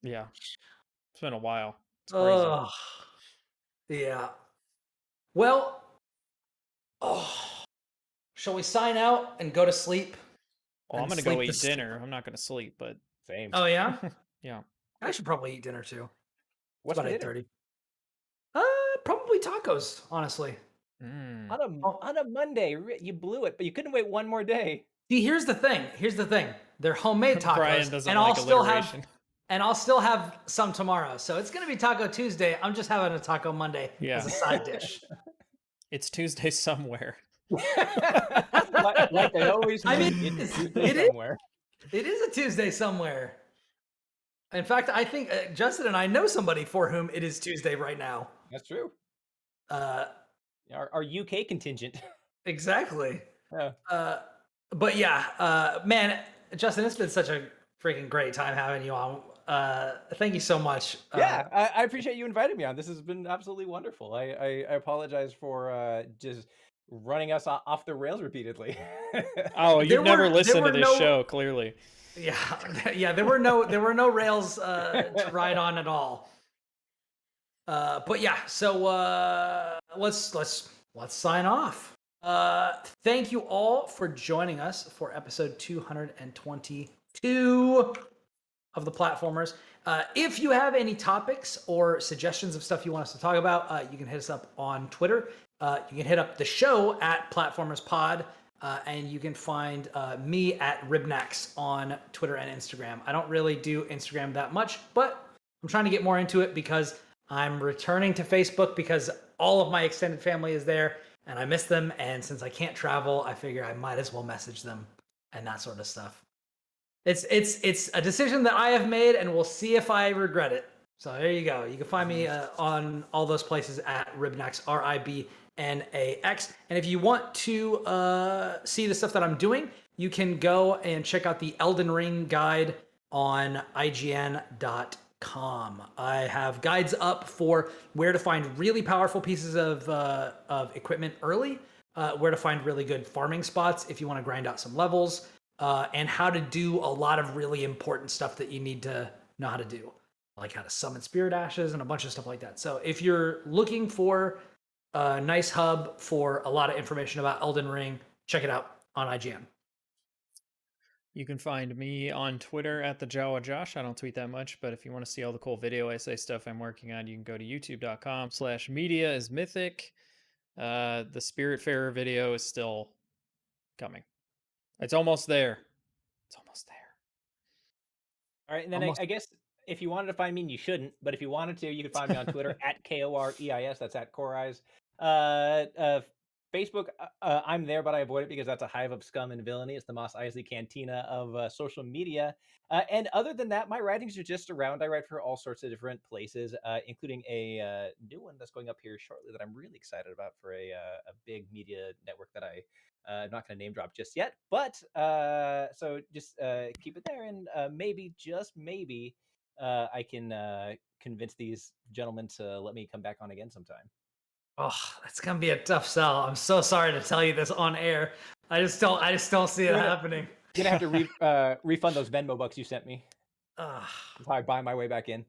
Yeah. It's been a while. It's crazy. Oh, yeah. Well, shall we sign out and go to sleep? Well, I'm and gonna go sleep eat the dinner. I'm not gonna sleep, but Same. Oh yeah? yeah. I should probably eat dinner too. What's It's for about dinner? 8:30. Probably tacos, honestly. Mm. On a Monday, you blew it, but you couldn't wait one more day. See, here's the thing. They're homemade tacos, Brian doesn't and like I'll still have some tomorrow. So it's gonna be Taco Tuesday. I'm just having a Taco Monday as a side dish. It's Tuesday somewhere. like they always I mean, it's it Tuesday is. somewhere. It is a Tuesday somewhere. In fact, I think Justin and I know somebody for whom it is Tuesday right now. That's true. Uh, Our UK contingent. exactly. Yeah. But yeah, man, Justin, it's been such a freaking great time having you on. Thank you so much. Yeah, I appreciate you inviting me on. This has been absolutely wonderful. I apologize for just running us off the rails repeatedly. Oh, you've never listened to this show, clearly. Yeah, yeah. There were no rails to ride on at all. But yeah, so let's sign off. Thank you all for joining us for episode 222 of the Platformers. If you have any topics or suggestions of stuff you want us to talk about, you can hit us up on Twitter. You can hit up the show at PlatformersPod, and you can find me at Ribnax on Twitter and Instagram. I don't really do Instagram that much, but I'm trying to get more into it because I'm returning to Facebook because all of my extended family is there and I miss them. And since I can't travel, I figure I might as well message them and that sort of stuff. It's a decision that I have made, and we'll see if I regret it. So there you go. You can find me on all those places at Ribnax, RIBNAX. And if you want to see the stuff that I'm doing, you can go and check out the Elden Ring guide on IGN.com. I have guides up for where to find really powerful pieces of equipment early, where to find really good farming spots if you want to grind out some levels, and how to do a lot of really important stuff that you need to know how to do, like how to summon spirit ashes and a bunch of stuff like that. So if you're looking for a nice hub for a lot of information about Elden Ring, check it out on IGN. You can find me on Twitter at the Jawa Josh. I don't tweet that much, but if you want to see all the cool video essay stuff I'm working on, you can go to youtube.com/mediaismythic. The Spiritfarer video is still coming. It's almost there. It's almost there. All right, and then I guess if you wanted to find me, and you shouldn't, but if you wanted to, you can find me on Twitter at KOREIS. That's at Koreis. Facebook, I'm there, but I avoid it because that's a hive of scum and villainy. It's the Moss Isley Cantina of social media. And other than that, my writings are just around. I write for all sorts of different places, including a new one that's going up here shortly that I'm really excited about for a big media network that I'm not going to name drop just yet. But so just keep it there, and maybe, just maybe, I can convince these gentlemen to let me come back on again sometime. Oh, that's gonna be a tough sell. I'm so sorry to tell you this on air. I just don't see it You're happening. gonna have to refund those Venmo bucks you sent me. Ugh. That's how I buy my way back in.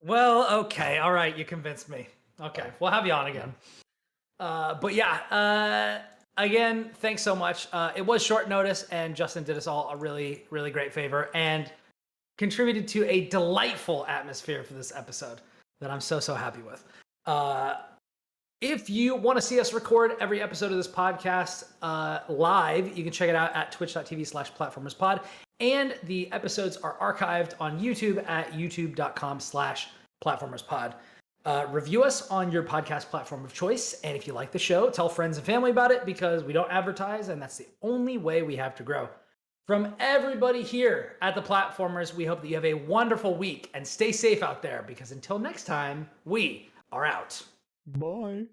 Well, okay, all right, you convinced me. Okay, we'll have you on again. But yeah, again, thanks so much. It was short notice, and Justin did us all a really, really great favor and contributed to a delightful atmosphere for this episode that I'm so happy with. If you want to see us record every episode of this podcast live, you can check it out at twitch.tv/platformerspod. And the episodes are archived on YouTube at youtube.com/platformerspod. Review us on your podcast platform of choice. And if you like the show, tell friends and family about it, because we don't advertise, and that's the only way we have to grow. From everybody here at the Platformers, we hope that you have a wonderful week and stay safe out there, because until next time, we are out. Bye.